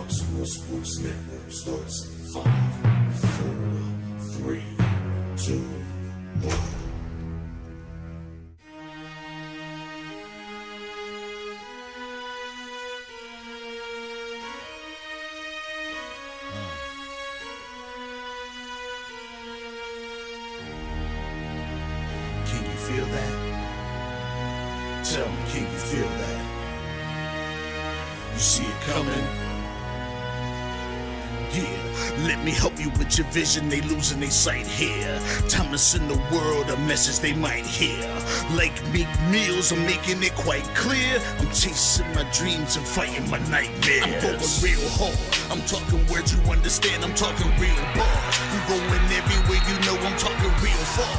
Sports Network starts in 5, 4, 3, 2, 1. Can you feel that? Tell me, can you feel that? You see it coming? Yeah, let me help you with your vision, they losing their sight here. Time to send the world a message they might hear. Like big meals, I'm making it quite clear. I'm chasing my dreams and fighting my nightmares. I'm going real hard, I'm talking words you understand, I'm talking real bars. I'm going everywhere you know, I'm talking real far.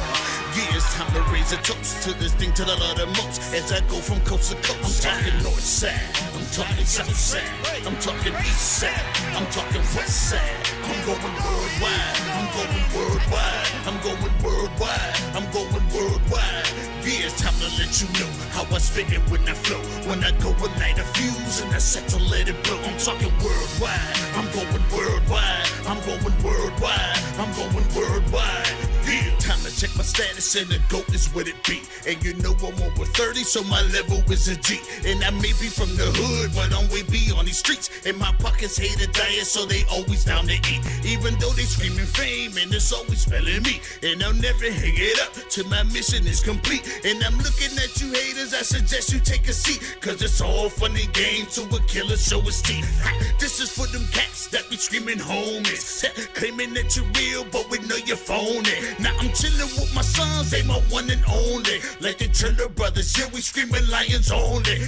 Yeah, it's time to raise a toast to this thing that I love the most. As I go from coast to coast, I'm talking north side, I'm talking south side, I'm talking east side, I'm talking west side. I'm going worldwide, I'm going worldwide, I'm going worldwide, I'm going worldwide. Yeah, it's time to let you know how I spit it when I flow. When I go and light a fuse and I set to let it blow. I'm talking worldwide, I'm going worldwide, I'm going worldwide, I'm going worldwide. Yeah, time to check my status and the GOAT is what it be. And you know I'm over 30, so my level is a G. And I may be from the hood, but I'm way beyond these streets. And my pockets hate a diet, so they always down to eat. Even though they screaming fame, and it's always spelling me. And I'll never hang it up till my mission is complete. And I'm looking at you haters, I suggest you take a seat. Cause it's all fun and games to a killer show his teeth. This is for them cats that be screaming homies. Claiming that you're real, but we know you're phony. Now I'm chillin' with my sons, they my one and only. Like the Turner brothers, yeah, we screamin' lions only.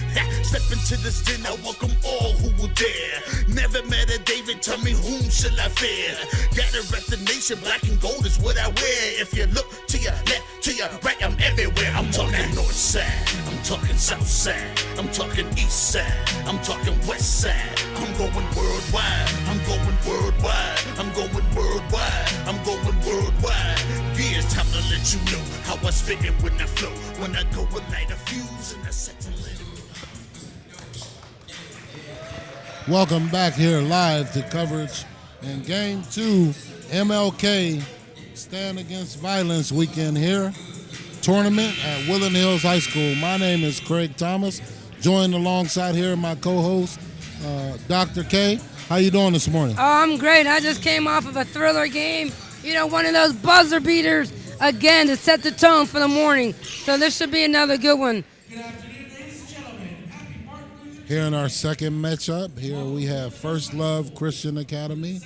Step into this den, I welcome all who will dare. Never met a David, tell me whom shall I fear? Gotta rep the nation, black and gold is what I wear. If you look to your left, to your right, I'm everywhere. I'm talking north side, I'm talking south side, I'm talking east side, I'm talking west side. I'm going worldwide, I'm going worldwide, I'm going worldwide, I'm going worldwide. Yeah, it's time to let you know how I spit it when I flow. When I go and light a fuse and I set to let it. Welcome back here live to coverage in Game 2, MLK Stand Against Violence weekend here. Tournament at Woodland Hills High School. My name is Craig Thomas, joined alongside here my co-host, Dr. K. How you doing this morning? Oh, I'm great. I just came off of a thriller game. You know, one of those buzzer beaters, again, to set the tone for the morning. So this should be another good one. Good afternoon, ladies and gentlemen. Happy Martin Luther King. Here in our second matchup, here we have First Love Christian Academy.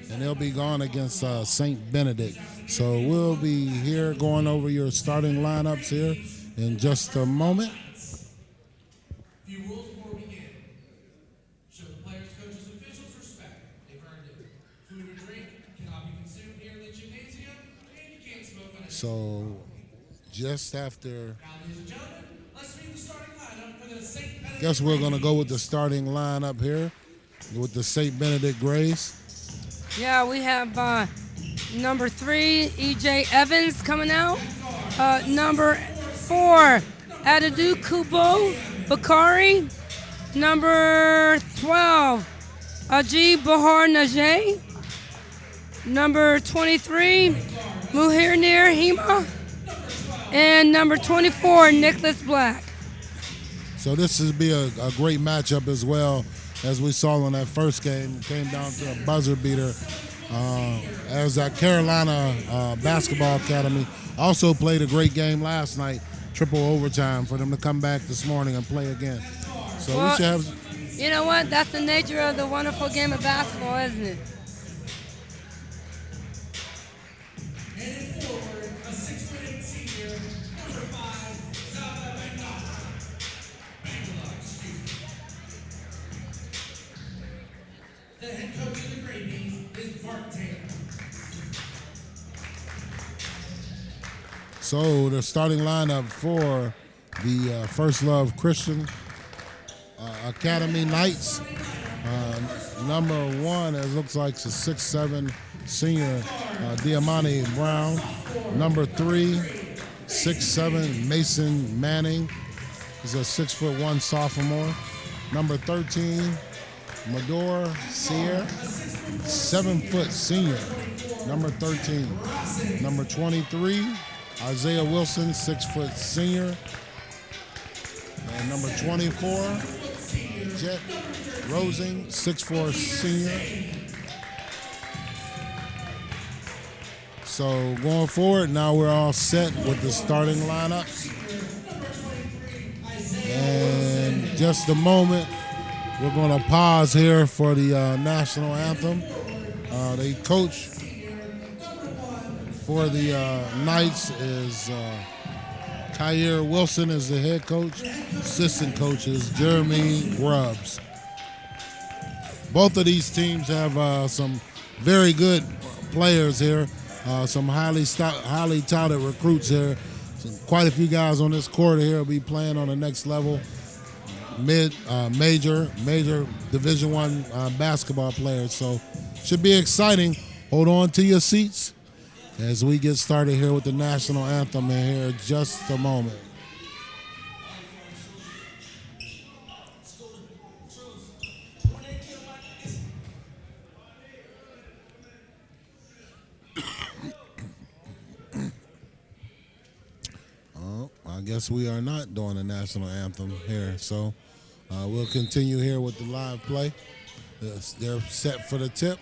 And they'll be going against St. Benedict. So we'll be here going over your starting lineups here in just a moment. Few rules before we begin. Show the players, coaches, officials respect. They've earned it. Food or drink cannot be consumed here in the gymnasium, and you can't smoke on it. So just after, Now, ladies and gentlemen, let's read the starting lineup for the St. Benedict. guess we're going to go with the starting lineup here with the St. Benedict Grays. Yeah, we have number 3, E.J. Evans coming out. Number 4, Adadu Kubo Bakari. Number 12, Ajib Bahar Najee. Number 23, Muhirnir Hema. And number 24, Nicholas Black. So this will be a great matchup as well. As we saw in that first game, it came down to a buzzer beater. As that Carolina Basketball Academy also played a great game last night, triple overtime for them to come back this morning and play again. So Well, we should have. You know what? That's the nature of the wonderful game of basketball, isn't it? And forward, a 6'8" senior, number 5, Zaba Bangala, excuse me. The head coach of the Gravies is Mark Taylor. So the starting lineup for the First Love Christian Academy Knights. Number 1, it looks like it's a 6'7" senior, Diamante Brown. Number 3, 6'7" Mason Manning. He's a 6'1" sophomore. Number 13, Medor Sear, 7-foot senior. Number 13. Number 23, Isaiah Wilson, 6-foot senior. And number 24, Jet Rosing, 6'4" senior. So going forward, now we're all set with the starting lineups. And just a moment, we're going to pause here for the national anthem. The coach for the Knights is Kyer Wilson is the head coach. Assistant coach is Jeremy Grubbs. Both of these teams have some very good players here, some highly touted recruits here. Quite a few guys on this court here will be playing on the next level. Major Division I basketball players. So should be exciting. Hold on to your seats as we get started here with the national anthem in here in just a moment. I guess we are not doing a national anthem here, so we'll continue here with the live play. They're set for the tip.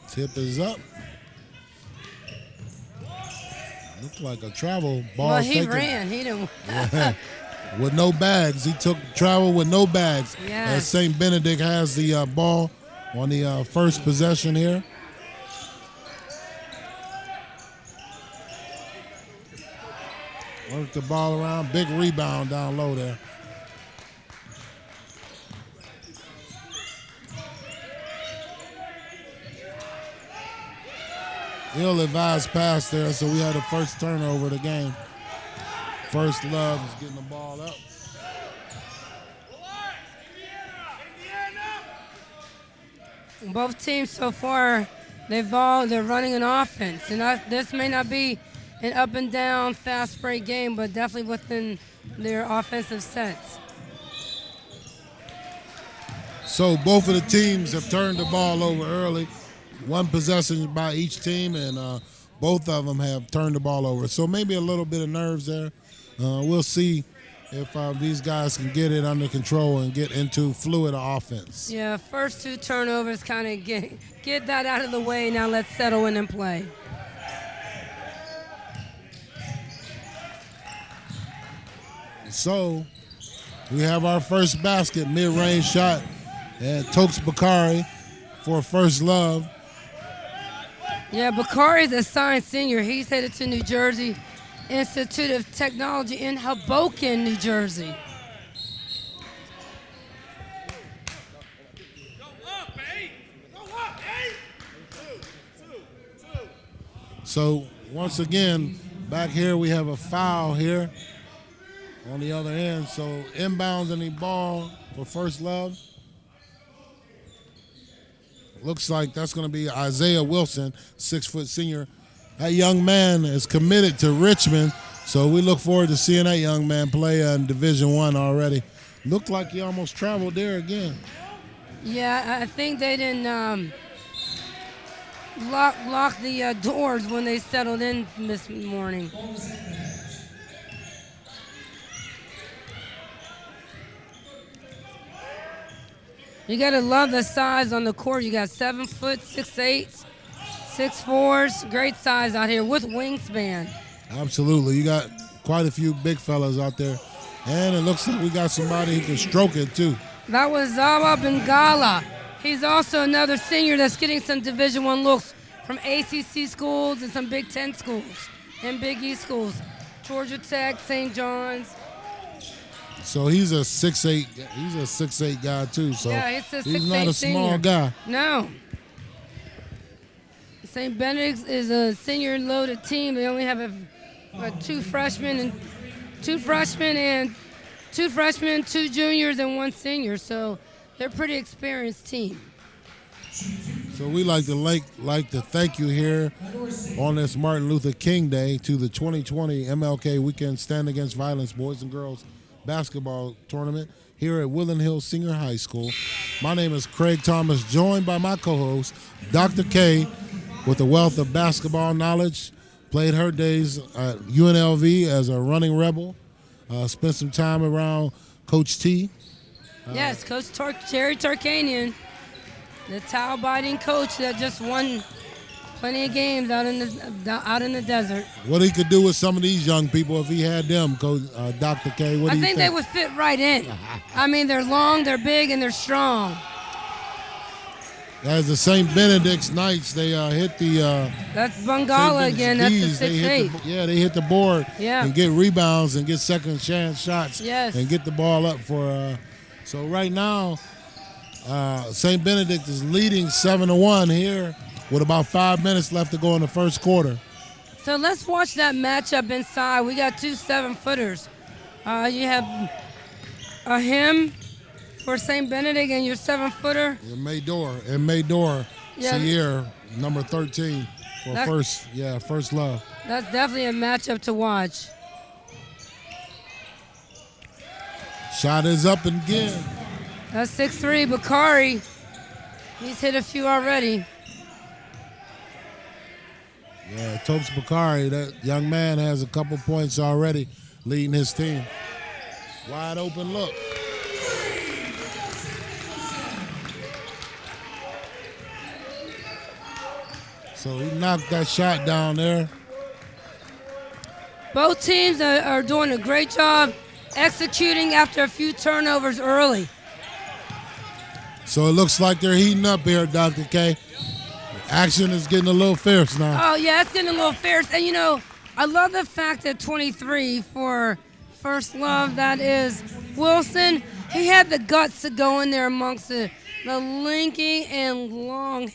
Tip is up. Looked like a travel ball. Well, he ran. He didn't. With no bags. He took travel with no bags. Yeah. As St. Benedict has the ball on the first possession here. Work the ball around. Big rebound down low there. Ill-advised pass there, so we had the first turnover of the game. First Love is getting the ball up. Both teams so far, they're running an offense. And this may not be an up and down, fast break game, but definitely within their offensive sets. So both of the teams have turned the ball over early. One possession by each team, and both of them have turned the ball over. So maybe a little bit of nerves there. We'll see if these guys can get it under control and get into fluid offense. Yeah, first two turnovers, kind of get that out of the way. Now let's settle in and play. So we have our first basket, mid-range shot, and Tokes Bakari for First Love. Yeah, Bakari's a signed senior. He's headed to New Jersey Institute of Technology in Hoboken, New Jersey. So once again, back here we have a foul here on the other end. So inbounds any ball for First Love. Looks like that's going to be Isaiah Wilson, 6-foot senior. That young man is committed to Richmond, so we look forward to seeing that young man play in Division I already. Looked like he almost traveled there again. Yeah, I think they didn't lock the doors when they settled in this morning. You got to love the size on the court. You got 7 foot, 6'8", 6'4", great size out here with wingspan. Absolutely. You got quite a few big fellas out there. And it looks like we got somebody who can stroke it, too. That was Zawa Bengala. He's also another senior that's getting some Division I looks from ACC schools and some Big Ten schools and Big East schools. Georgia Tech, St. John's. So he's a 6'8". He's a 6'8" guy too. So yeah, he's not a small guy. No. St. Benedict is a senior loaded team. They only have two freshmen, two juniors, and one senior. So they're a pretty experienced team. So we like to thank you here on this Martin Luther King Day to the 2020 MLK Weekend Stand Against Violence Boys and Girls basketball tournament here at Woodland Hills Senior High School. My name is Craig Thomas, joined by my co-host, Dr. K, with a wealth of basketball knowledge. Played her days at UNLV as a running rebel. Spent some time around Coach T. Yes, Coach Jerry Tarkanian, the towel-biting coach that just won plenty of games out in the desert. What he could do with some of these young people if he had them, Coach Dr. K. What do you think? I think they would fit right in. I mean, they're long, they're big, and they're strong. As the St. Benedict's Knights, they hit the That's Bengala again. That's the 6'8". They hit the board Yeah. and get rebounds and get second chance shots. Yes. And get the ball up for. So right now, St. Benedict is leading 7-1 here with about 5 minutes left to go in the first quarter. So let's watch that matchup inside. We got two 7-footers. You have him for St. Benedict and your 7-footer. And Maydor Yeah. Sierra, number 13 for first love. That's definitely a matchup to watch. Shot is up again. That's 6'3", Bakari. He's hit a few already. Yeah, Topes Bakari, that young man has a couple points already leading his team. Wide open look. So he knocked that shot down there. Both teams are doing a great job executing after a few turnovers early. So it looks like they're heating up here, Dr. K. Action is getting a little fierce now. Oh, yeah, it's getting a little fierce. And, I love the fact that 23 for First Love, that is Wilson, he had the guts to go in there amongst the lanky and long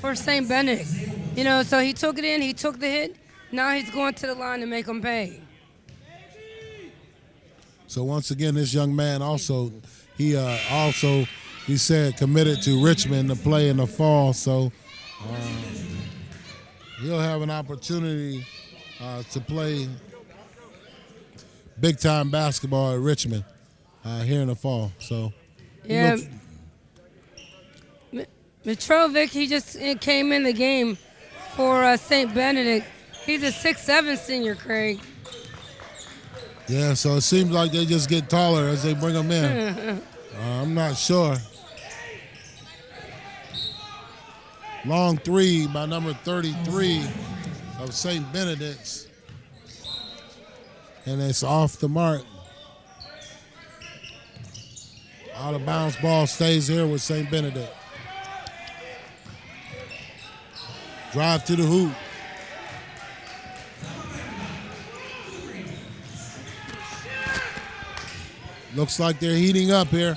for St. Benedict. So he took it in, he took the hit. Now he's going to the line to make them pay. So once again, this young man he said committed to Richmond to play in the fall. So he'll have an opportunity to play big time basketball at Richmond here in the fall. So yeah, Mitrovic, he just came in the game for St. Benedict. He's a 6'7" senior, Craig. Yeah, so it seems like they just get taller as they bring them in. I'm not sure. Long three by number 33 of St. Benedict's. And it's off the mark. Out of bounds ball stays here with St. Benedict. Drive to the hoop. Looks like they're heating up here.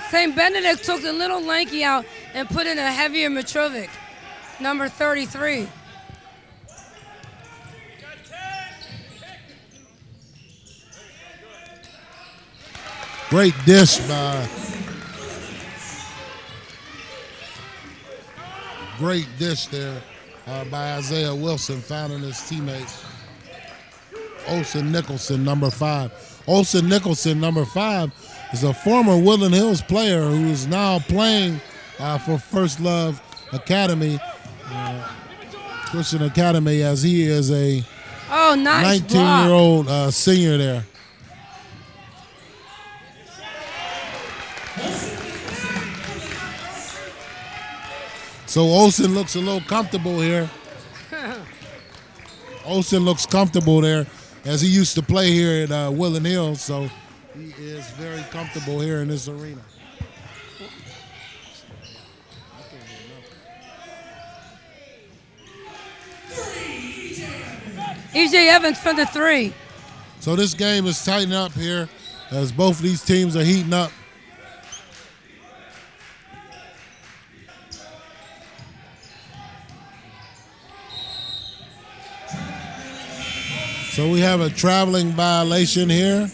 St. Benedict took the little lanky out and put in a heavier Mitrovic, number 33. Great dish there by Isaiah Wilson, fouling his teammate Olsen Nicholson, number 5. Olsen Nicholson, number 5, is a former Woodland Hills player who is now playing for First Love Academy, Christian Academy, as he is a nice 19-year-old senior there. So Olsen looks a little comfortable here. Olsen looks comfortable there as he used to play here at Woodland Hills, so he is very comfortable here in this arena. E.J. Evans for the 3. So this game is tightening up here as both of these teams are heating up. So we have a traveling violation here.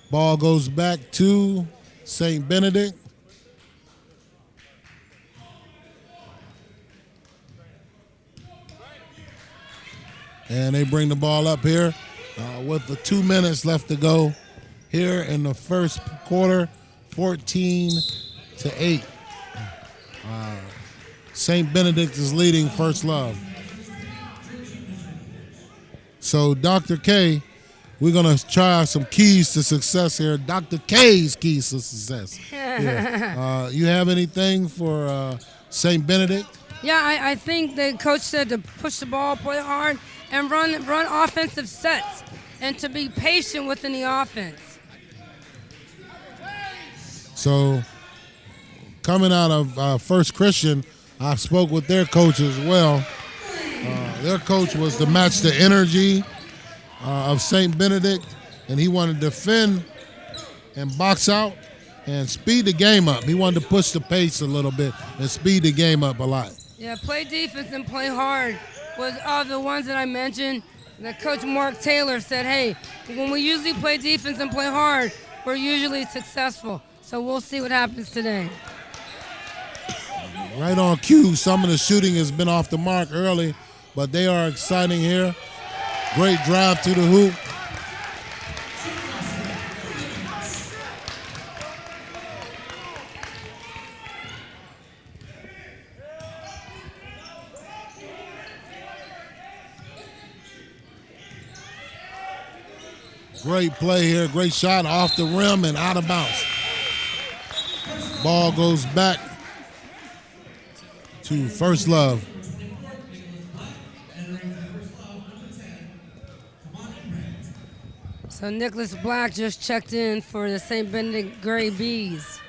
Ball goes back to St. Benedict. And they bring the ball up here with the 2 minutes left to go here in the first quarter, 14-8. St. Benedict is leading First Love. So Dr. K, we're going to try some keys to success here. Dr. K's keys to success. Yeah. You have anything for St. Benedict? Yeah, I think the coach said to push the ball, play hard, and run offensive sets, and to be patient within the offense. So coming out of First Christian, I spoke with their coach as well. Their coach was to match the energy of St. Benedict, and he wanted to defend and box out and speed the game up. He wanted to push the pace a little bit and speed the game up a lot. Yeah, play defense and play hard was the ones that I mentioned. The coach Mark Taylor said, hey, when we usually play defense and play hard, we're usually successful. So we'll see what happens today. Right on cue, some of the shooting has been off the mark early, but they are exciting here. Great drive to the hoop. Great play here, great shot off the rim and out of bounds. Ball goes back to First Love. So Nicholas Black just checked in for the St. Benedict Gray Bees.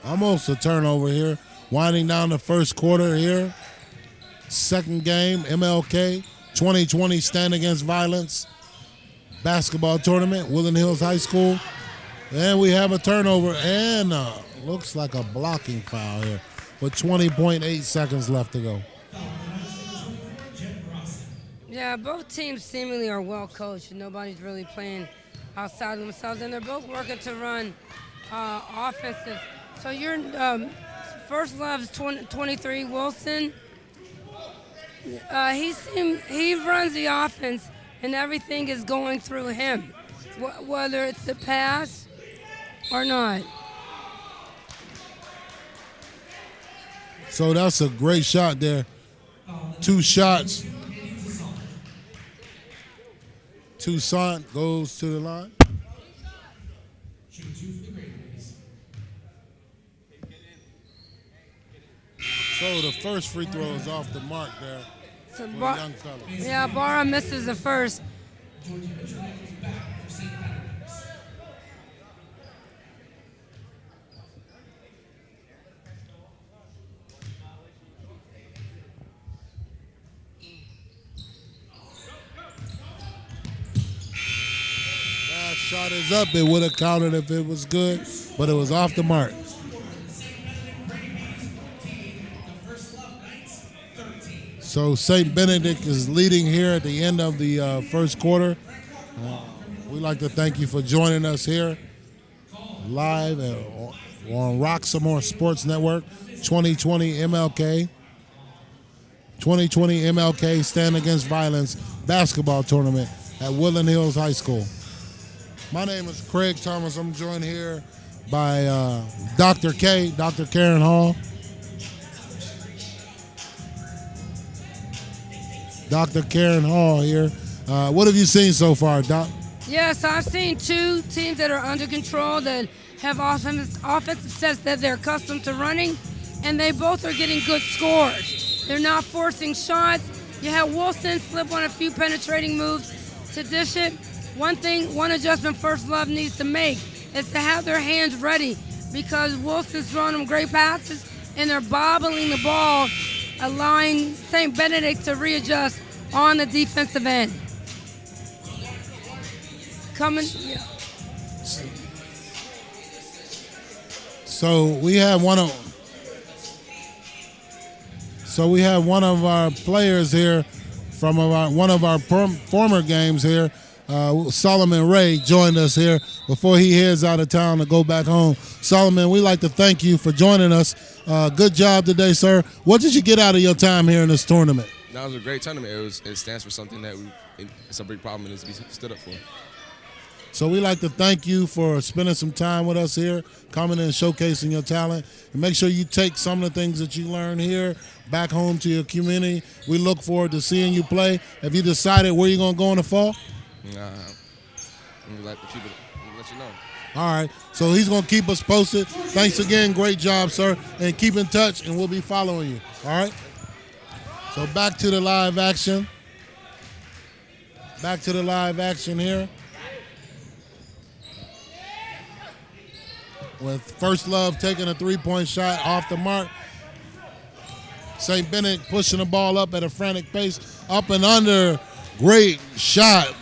Almost a turnover here. Winding down the first quarter here. Second game, MLK 2020 Stand Against Violence basketball tournament, Woodland Hills High School. And we have a turnover and looks like a blocking foul here with 20.8 seconds left to go. Yeah, both teams seemingly are well coached. Nobody's really playing outside of themselves, and they're both working to run offensive. So your First Love's 23, Wilson. He runs the offense, and everything is going through him, whether it's the pass or not. So that's a great shot there. 2 shots. Toussaint goes to the line. So the first free throw is off the mark there So for the young fella. yeah, Barra misses the first. Last shot is up. It would have counted if it was good, but it was off the mark. So St. Benedict is leading here at the end of the first quarter. We'd like to thank you for joining us here live on Rock Some More Sports Network, 2020 MLK. 2020 MLK Stand Against Violence basketball tournament at Woodland Hills High School. My name is Craig Thomas. I'm joined here by Dr. K, Dr. Karen Hall. Dr. Karen Hall here. What have you seen so far, Doc? Yes, I've seen 2 teams that are under control that have offensive sets that they're accustomed to running, and they both are getting good scores. They're not forcing shots. You have Wilson slip on a few penetrating moves to dish it. One adjustment First Love needs to make is to have their hands ready, because Wilson's throwing them great passes and they're bobbling the ball, allowing St. Benedict to readjust on the defensive end. Yeah. So we have one of our players here from one of our former games here. Solomon Ray joined us here before he heads out of town to go back home. Solomon, we'd like to thank you for joining us. Good job today, sir. What did you get out of your time here in this tournament? That was a great tournament. It stands for something that it's a big problem and needs to be stood up for. So we'd like to thank you for spending some time with us here, coming and showcasing your talent. And make sure you take some of the things that you learn here back home to your community. We look forward to seeing you play. Have you decided where you're going to go in the fall? I'm going to let you know. All right. So he's going to keep us posted. Thanks again. Great job, sir. And keep in touch, and we'll be following you. All right? So back to the live action. Back to the live action here. With First Love taking a three-point shot off the mark. St. Benedict pushing the ball up at a frantic pace. Up and under. Great shot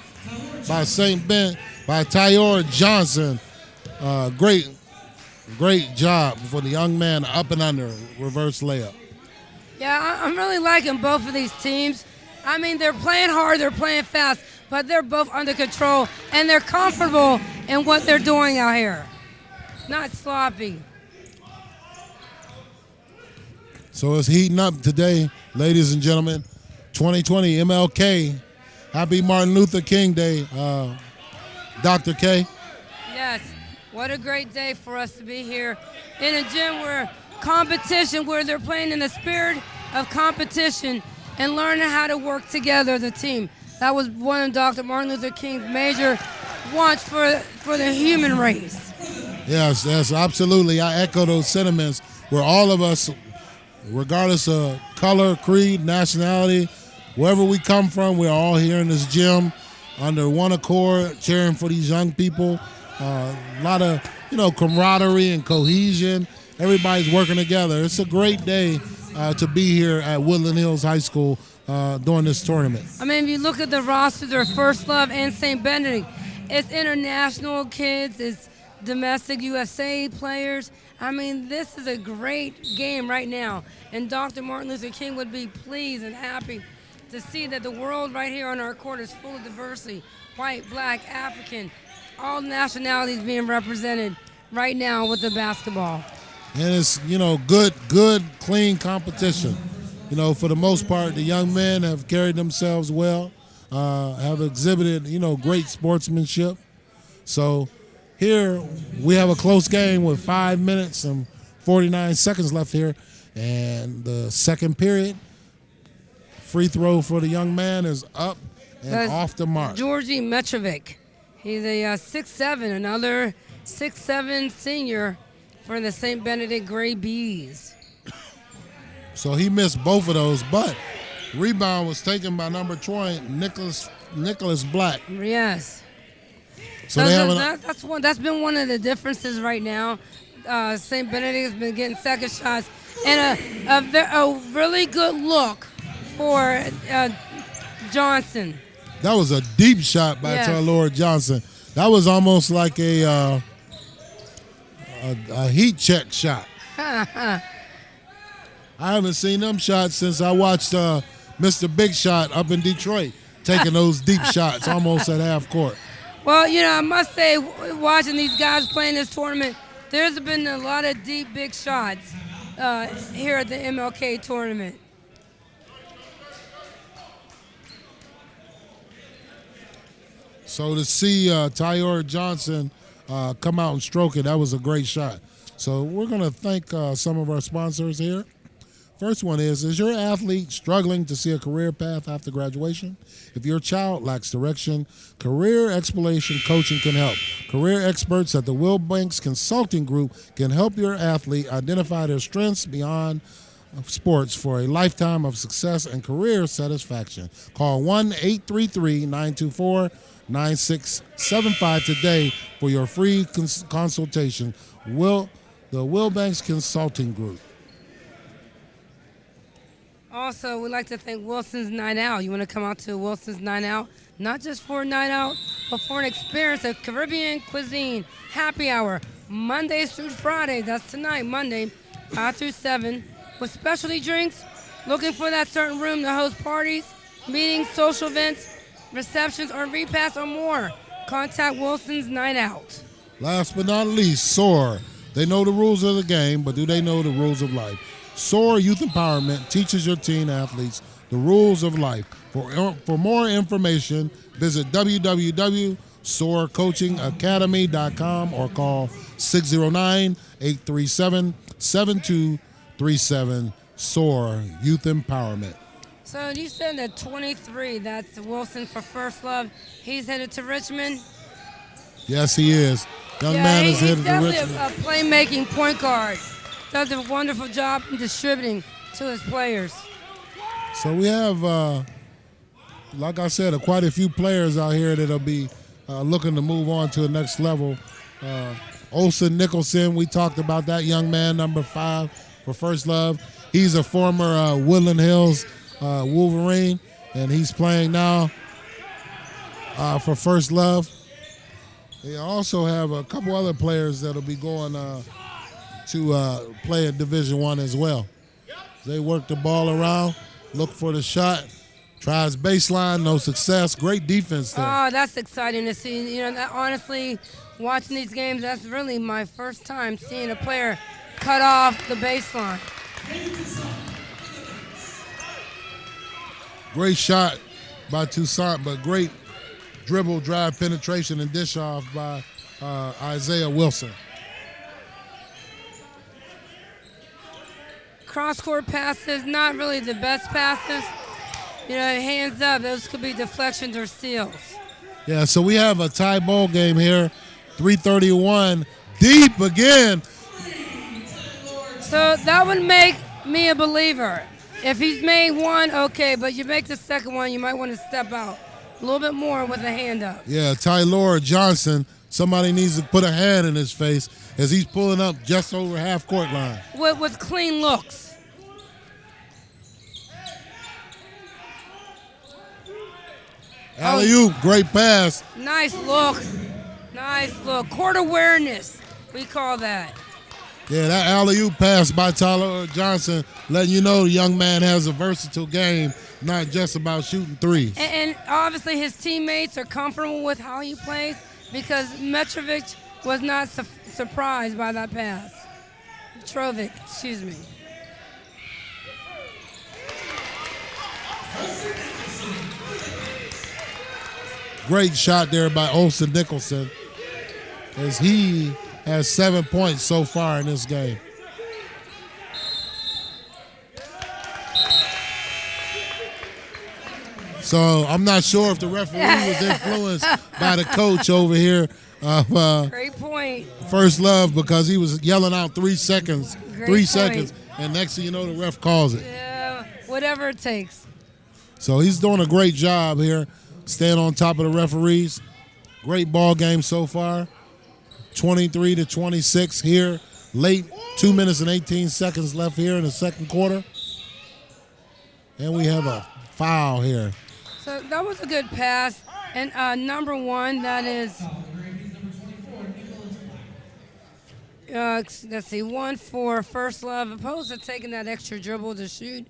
by St. Ben, by Tyor Johnson. Great job for the young man. Up and under. Reverse layup. Yeah, I'm really liking both of these teams. I mean, they're playing hard, they're playing fast, but they're both under control, and they're comfortable in what they're doing out here. Not sloppy. So it's heating up today, ladies and gentlemen. 2020 MLK. Happy Martin Luther King Day, Dr. K. Yes, what a great day for us to be here in a gym where they're playing in the spirit of competition and learning how to work together as a team. That was one of Dr. Martin Luther King's major wants for the human race. Yes, absolutely. I echo those sentiments where all of us, regardless of color, creed, nationality, wherever we come from, we're all here in this gym under one accord, cheering for these young people. A lot of, camaraderie and cohesion. Everybody's working together. It's a great day to be here at Woodland Hills High School during this tournament. I mean, if you look at the roster, there's First Love and St. Benedict. It's international kids. It's domestic USA players. I mean, this is a great game right now. And Dr. Martin Luther King would be pleased and happy to see that the world right here on our court is full of diversity. White, black, African, all nationalities being represented right now with the basketball. And it's, good, clean competition. For the most part, the young men have carried themselves well, have exhibited, great sportsmanship. So here we have a close game with 5 minutes and 49 seconds left here. And the second period, free throw for the young man is up and off the mark. Georgi Metrovic. He's a 6'7", another 6'7" senior for the St. Benedict Gray Bees. So he missed both of those, but rebound was taken by number 20, Nicholas Black. Yes. So that's been one of the differences right now. St. Benedict has been getting second shots and a really good look for Johnson. That was a deep shot by Tyor Johnson. That was almost like a heat check shot. I haven't seen them shots since I watched Mr. Big Shot up in Detroit taking those deep shots almost at half court. Well, I must say, watching these guys playing this tournament, there's been a lot of deep, big shots here at the MLK tournament. So to see Tyor Johnson come out and stroke it, that was a great shot. So we're going to thank some of our sponsors here. First one is your athlete struggling to see a career path after graduation? If your child lacks direction, Career Exploration Coaching can help. Career experts at the Will Banks Consulting Group can help your athlete identify their strengths beyond sports for a lifetime of success and career satisfaction. Call 1-833-924-9675 today for your free consultation. The Will Banks Consulting Group. Also, we'd like to thank Wilson's Night Out. You want to come out to Wilson's Night Out, not just for a night out, but for an experience of Caribbean cuisine, happy hour, Mondays through Fridays. That's tonight, Monday, 5 through 7, with specialty drinks. Looking for that certain room to host parties, meetings, social events. receptions, or repass or more. Contact Wilson's Night Out. Last but not least, SOAR. They know the rules of the game, but do they know the rules of life? SOAR Youth Empowerment teaches your teen athletes the rules of life. For more information, visit www.soarcoachingacademy.com or call 609-837-7237. SOAR Youth Empowerment. So you said that 23, that's Wilson for First Love. He's headed to Richmond. Yes, he is. Young man is headed he's to definitely Richmond. a playmaking point guard. Does a wonderful job in distributing to his players. So we have, like I said, quite a few players out here that'll be looking to move on to the next level. Olsen Nicholson, we talked about that young man, number 5 for First Love. He's a former Woodland Hills Wolverine, and he's playing now for First Love. They also have a couple other players that'll be going to play at Division I as well. They work the ball around, look for the shot, tries baseline, no success. Great defense there. Oh, that's exciting to see. You know, honestly, watching these games, that's really my first time seeing a player cut off the baseline. Great shot by Toussaint, but great dribble, drive, penetration, and dish off by Isaiah Wilson. Cross-court passes, not really the best passes. You know, hands up, those could be deflections or steals. Yeah, so we have a tie ball game here. 3:31, deep again. So that would make me a believer. If he's made one, okay, but you make the second one, you might want to step out a little bit more with a hand up. Yeah, Tylor Johnson, somebody needs to put a hand in his face as he's pulling up just over half court line. With clean looks. Alley-oop, great pass. Nice look. Nice look. Court awareness, we call that. Yeah, that alley-oop pass by Tyler Johnson letting you know the young man has a versatile game, not just about shooting threes. And obviously his teammates are comfortable with how he plays because Mitrovic was not surprised by that pass. Trovic, excuse me. Great shot there by Olsen Nicholson as he has 7 points so far in this game. So I'm not sure if the referee was influenced by the coach over here of Great point. First Love because he was yelling out 3 seconds, Great 3 point. seconds, and next thing you know the ref calls it. Yeah, whatever it takes. So he's doing a great job here, staying on top of the referees. Great ball game so far. 23-26 here, late, 2 minutes and 18 seconds left here in the second quarter. And we have a foul here. So that was a good pass. And number 1, that is, let's see, 1 for First Love. Opposed to taking that extra dribble to shoot.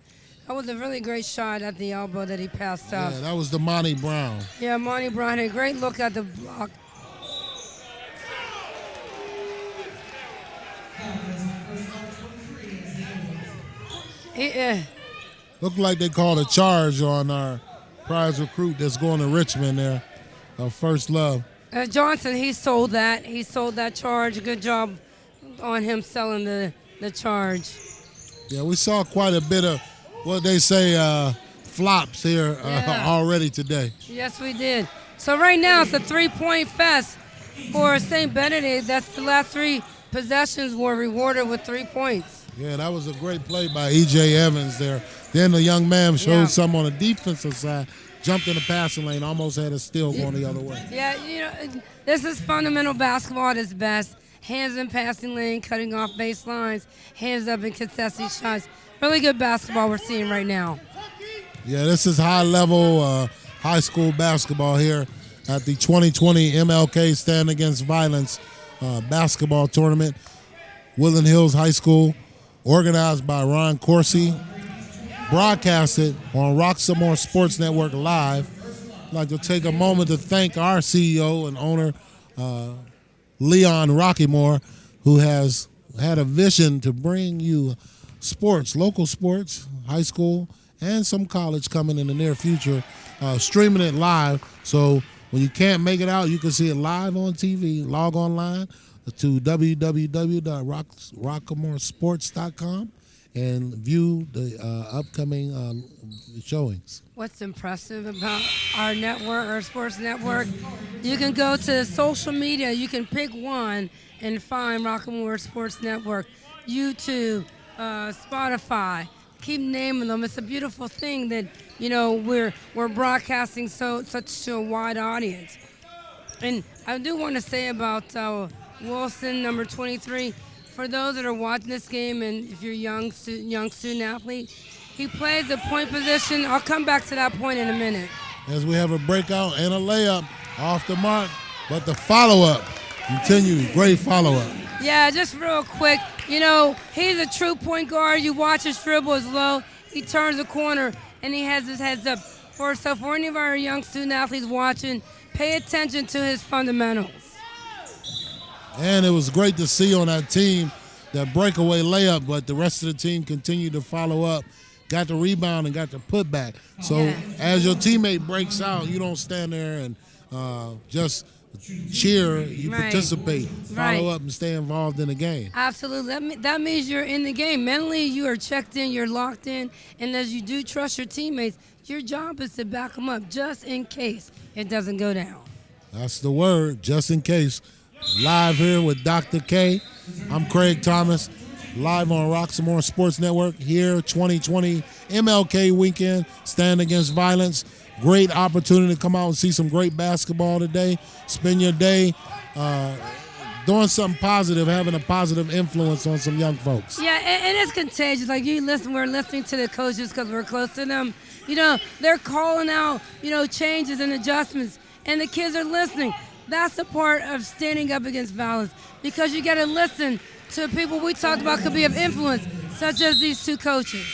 That was a really great shot at the elbow that he passed out. Yeah, that was the Monty Brown. Yeah, Monty Brown had a great look at the block. Looked like they called a charge on our prize recruit that's going to Richmond there, First Love. Johnson, he sold that. He sold that charge. Good job on him selling the charge. Yeah, we saw quite a bit of what they say flops here already today. Yes, we did. So right now it's a 3-point fest for St. Benedict. That's the last 3 possessions were rewarded with 3 points. Yeah, that was a great play by E.J. Evans there. Then the young man showed some on the defensive side, jumped in the passing lane, almost had a steal going the other way. Yeah, you know, this is fundamental basketball at its best. Hands in passing lane, cutting off baselines, hands up in contested shots. Really good basketball we're seeing right now. Yeah, this is high-level high school basketball here at the 2020 MLK Stand Against Violence basketball tournament. Woodland Hills High School, organized by Ron Corsi, broadcasted on Roxamore Sports Network Live. I'd like to take a moment to thank our CEO and owner, Leon Rockymore, who has had a vision to bring you sports, local sports, high school, and some college coming in the near future, streaming it live. So when you can't make it out, you can see it live on TV. Log online to www.rockymoresports.com and view the upcoming showings. What's impressive about our network, our sports network, you can go to social media, you can pick one and find Rockymore Sports Network, YouTube, Spotify. Keep naming them. It's a beautiful thing that, you know, we're broadcasting such to a wide audience. And I do want to say about Wilson, number 23, for those that are watching this game, and if you're a young student athlete, he plays the point position. I'll come back to that point in a minute. As we have a breakout and a layup off the mark, but the follow-up continues. Great follow-up. Yeah, just real quick, you know, he's a true point guard. You watch his dribble is low. He turns the corner, and he has his heads up. For any of our young student athletes watching, pay attention to his fundamentals. And it was great to see on that team that breakaway layup, but the rest of the team continued to follow up, got the rebound, and got the putback. So as your teammate breaks out, you don't stand there and just cheer. You participate, follow up, and stay involved in the game. Absolutely. That means you're in the game. Mentally, you are checked in, you're locked in, and as you do trust your teammates, your job is to back them up just in case it doesn't go down. That's the word, just in case. Live here with Dr. K. I'm Craig Thomas, live on Rockymore Sports Network here, 2020 MLK weekend, Stand Against Violence. Great opportunity to come out and see some great basketball today. Spend your day doing something positive, having a positive influence on some young folks. Yeah, and it's contagious. Like we're listening to the coaches because we're close to them. You know, they're calling out, you know, changes and adjustments, and the kids are listening. That's the part of standing up against violence, because you got to listen to people we talked about could be of influence, such as these two coaches.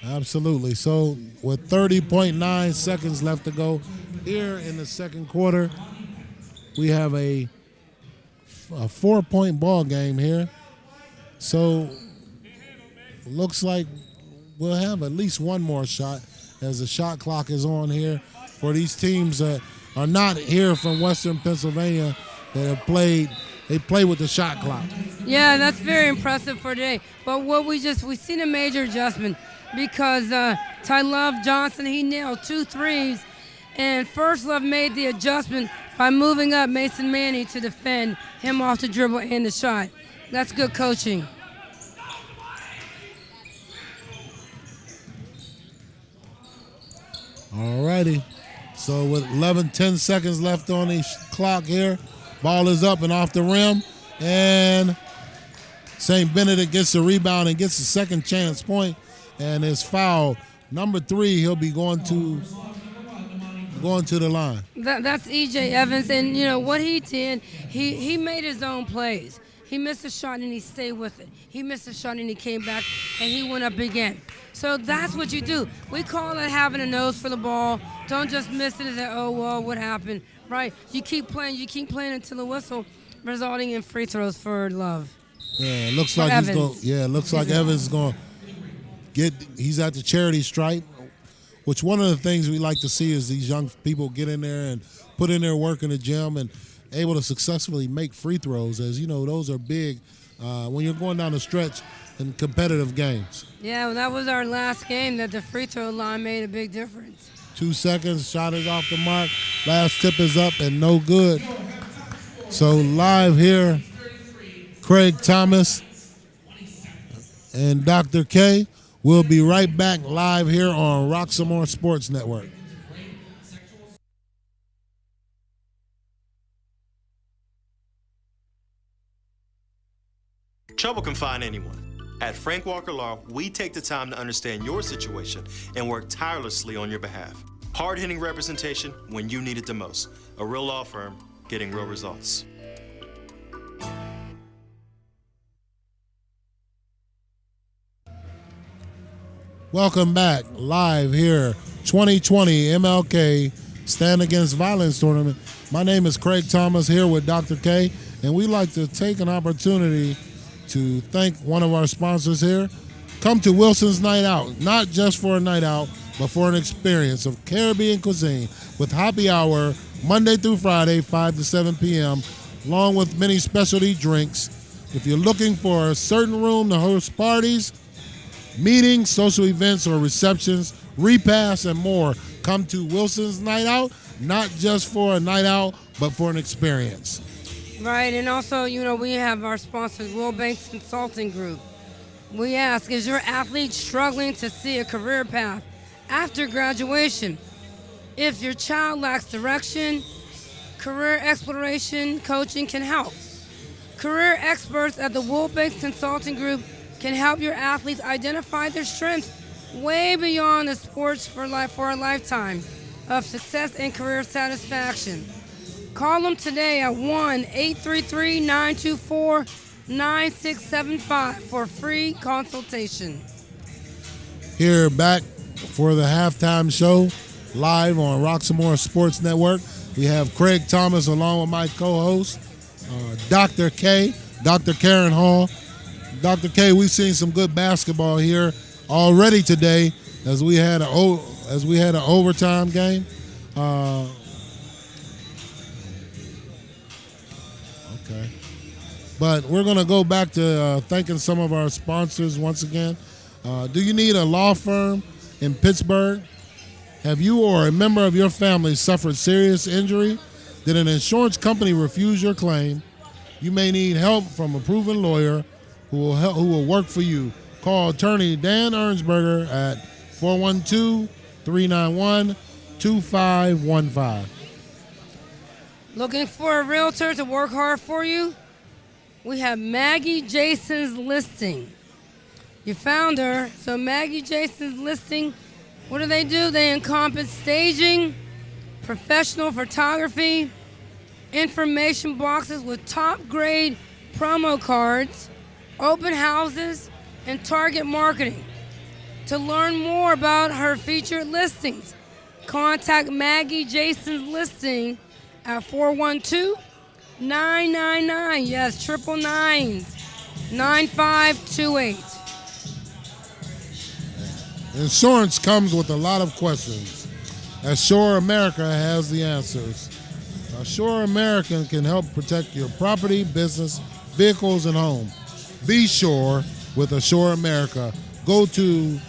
Absolutely. So with 30.9 seconds left to go here in the second quarter, we have a 4-point ball game here. So looks like we'll have at least one more shot as the shot clock is on here for these teams that are not here from Western Pennsylvania that have played. They play with the shot clock. Yeah, that's very impressive for today. But we've seen a major adjustment because Ty Love Johnson, he nailed 2 threes, and First Love made the adjustment by moving up Mason Manny to defend him off the dribble and the shot. That's good coaching. All righty. So with 10 seconds left on the clock here, ball is up and off the rim, and St. Benedict gets the rebound and gets the second chance point, and is fouled. Number 3, he'll be going to the line. That's E.J. Evans, and you know what he did? He made his own plays. He missed a shot and he stayed with it. He missed a shot and he came back and he went up again. So that's what you do. We call it having a nose for the ball. Don't just miss it and say, oh, well, what happened, right? You keep playing until the whistle, resulting in free throws for Love. Yeah, it looks like Evans is going to he's at the charity stripe, which one of the things we like to see is these young people get in there and put in their work in the gym and able to successfully make free throws. As you know, those are big when you're going down the stretch in competitive games. Yeah, well, that was our last game that the free throw line made a big difference. 2 seconds, shot is off the mark. Last tip is up and no good. So live here, Craig Thomas and Dr. K. We'll be right back live here on Rockymore Sports Network. Trouble can find anyone. At Frank Walker Law, we take the time to understand your situation and work tirelessly on your behalf. Hard-hitting representation when you need it the most. A real law firm getting real results. Welcome back live here, 2020 MLK Stand Against Violence tournament. My name is Craig Thomas here with Dr. K, and we'd like to take an opportunity to thank one of our sponsors here. Come to Wilson's Night Out, not just for a night out, but for an experience of Caribbean cuisine with happy hour Monday through Friday, 5 to 7 p.m., along with many specialty drinks. If you're looking for a certain room to host parties, meetings, social events, or receptions, repasts, and more, come to Wilson's Night Out, not just for a night out, but for an experience. Right, and also, we have our sponsors, Will Banks Consulting Group. We ask, is your athlete struggling to see a career path after graduation? If your child lacks direction, career exploration coaching can help. Career experts at the Will Banks Consulting Group can help your athletes identify their strengths way beyond the sports for a lifetime of success and career satisfaction. Call them today at 1-833-924-9675 for a free consultation. Here back for the halftime show, live on Roxamore Sports Network. We have Craig Thomas along with my co-host, Dr. K, Dr. Karen Hall. Dr. K, we've seen some good basketball here already today as we had an overtime game. Okay. But we're going to go back to thanking some of our sponsors once again. Do you need a law firm in Pittsburgh? Have you or a member of your family suffered serious injury? Did an insurance company refuse your claim? You may need help from a proven lawyer who will work for you. Call attorney Dan Ernsberger at 412-391-2515. Looking for a realtor to work hard for you? We have Maggie Jason's Listing. You found her. So Maggie Jason's Listing, what do? They encompass staging, professional photography, information boxes with top grade promo cards, open houses, and target marketing. To learn more about her featured listings, contact Maggie Jason's Listing at 412-999, yes, 999-9528. Insurance comes with a lot of questions. Assure America has the answers. Assure American can help protect your property, business, vehicles, and home. Be sure with Assure America. Go to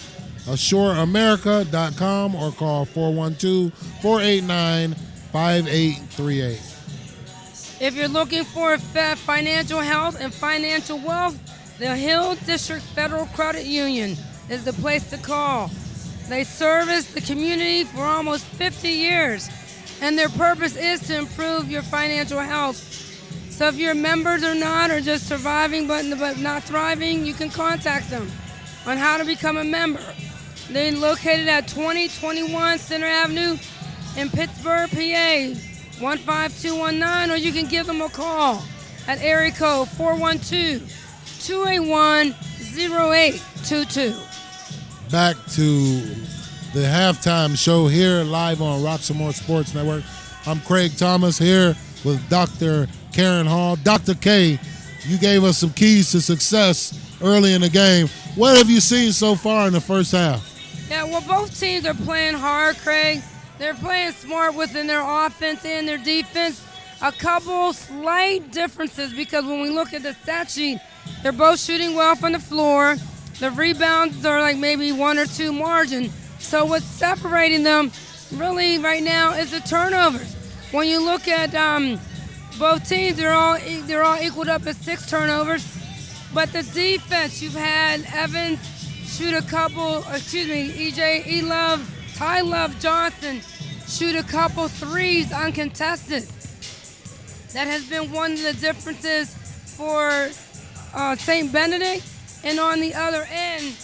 AssureAmerica.com or call 412-489-5838. If you're looking for financial health and financial wealth, the Hill District Federal Credit Union is the place to call. They service the community for almost 50 years, and their purpose is to improve your financial health. So if you're members or not, or just surviving but not thriving, you can contact them on how to become a member. They're located at 2021 Center Avenue in Pittsburgh, PA, 15219, or you can give them a call at area code 412-281-0822. Back to the halftime show here live on Roxamore Sports Network. I'm Craig Thomas here with Dr. Karen Hall. Dr. K, you gave us some keys to success early in the game. What have you seen so far in the first half? Yeah, well, both teams are playing hard, Craig. They're playing smart within their offense and their defense. A couple slight differences because when we look at the stat sheet, they're both shooting well from the floor. The rebounds are like maybe 1 or 2 margin. So what's separating them really right now is the turnovers. When you look at both teams, they're all equaled up at 6 turnovers. But the defense, you've had Evans shoot a couple, Ty Love Johnson shoot a couple threes uncontested. That has been one of the differences for St. Benedict. And on the other end,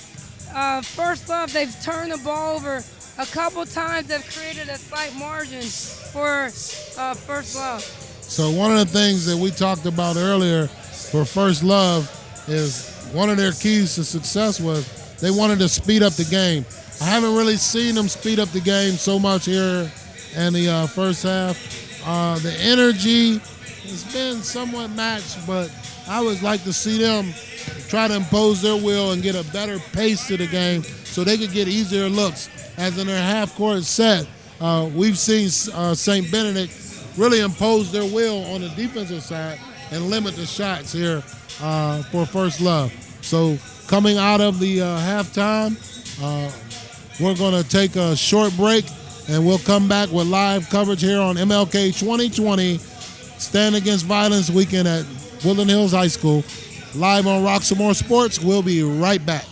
First Love, they've turned the ball over a couple times. They've created a slight margin for First Love. So one of the things that we talked about earlier for First Love is one of their keys to success was they wanted to speed up the game. I haven't really seen them speed up the game so much here in the first half. The energy has been somewhat matched, but I would like to see them try to impose their will and get a better pace to the game so they could get easier looks. As in their half-court set, we've seen St. Benedict really impose their will on the defensive side and limit the shots here for First Love. So coming out of the halftime, we're going to take a short break, and we'll come back with live coverage here on MLK 2020, Stand Against Violence Weekend at Woodland Hills High School. Live on Rock Some More Sports. We'll be right back.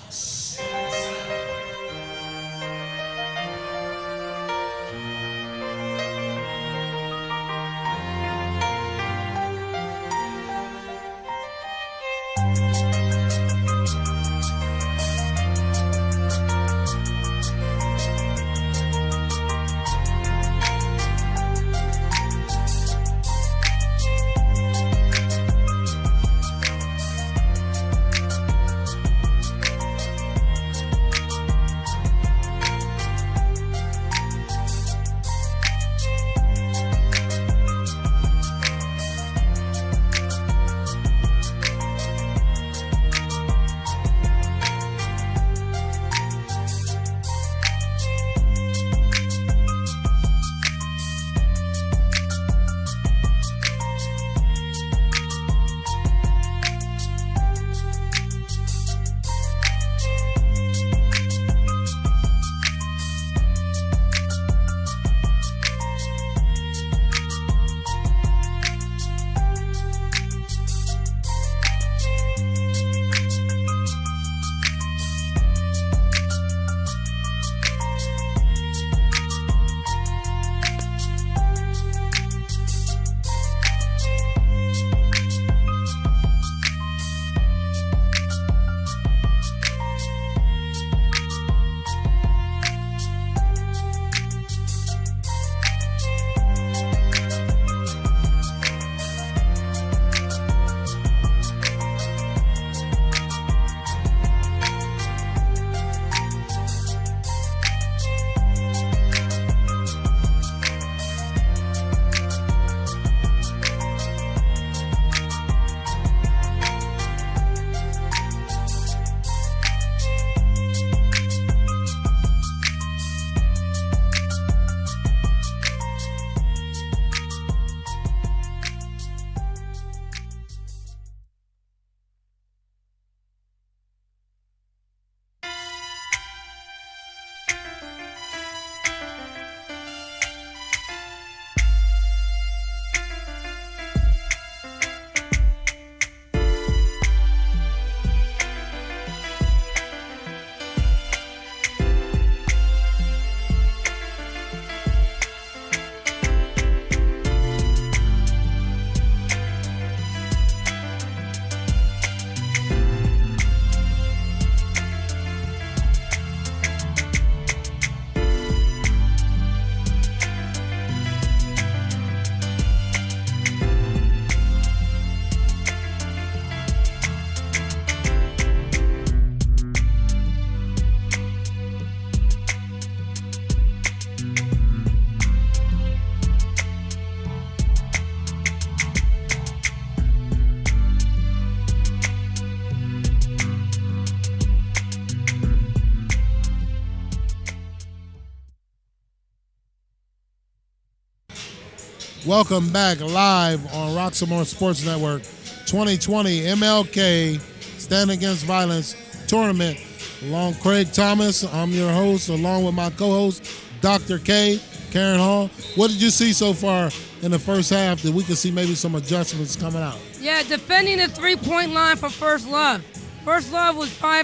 Welcome back live on Rock Some More Sports Network 2020 MLK Stand Against Violence Tournament. Along Craig Thomas, I'm your host, along with my co-host, Dr. K, Karen Hall. What did you see so far in the first half that we could see maybe some adjustments coming out? Yeah, defending the three-point line for First Love. First Love was for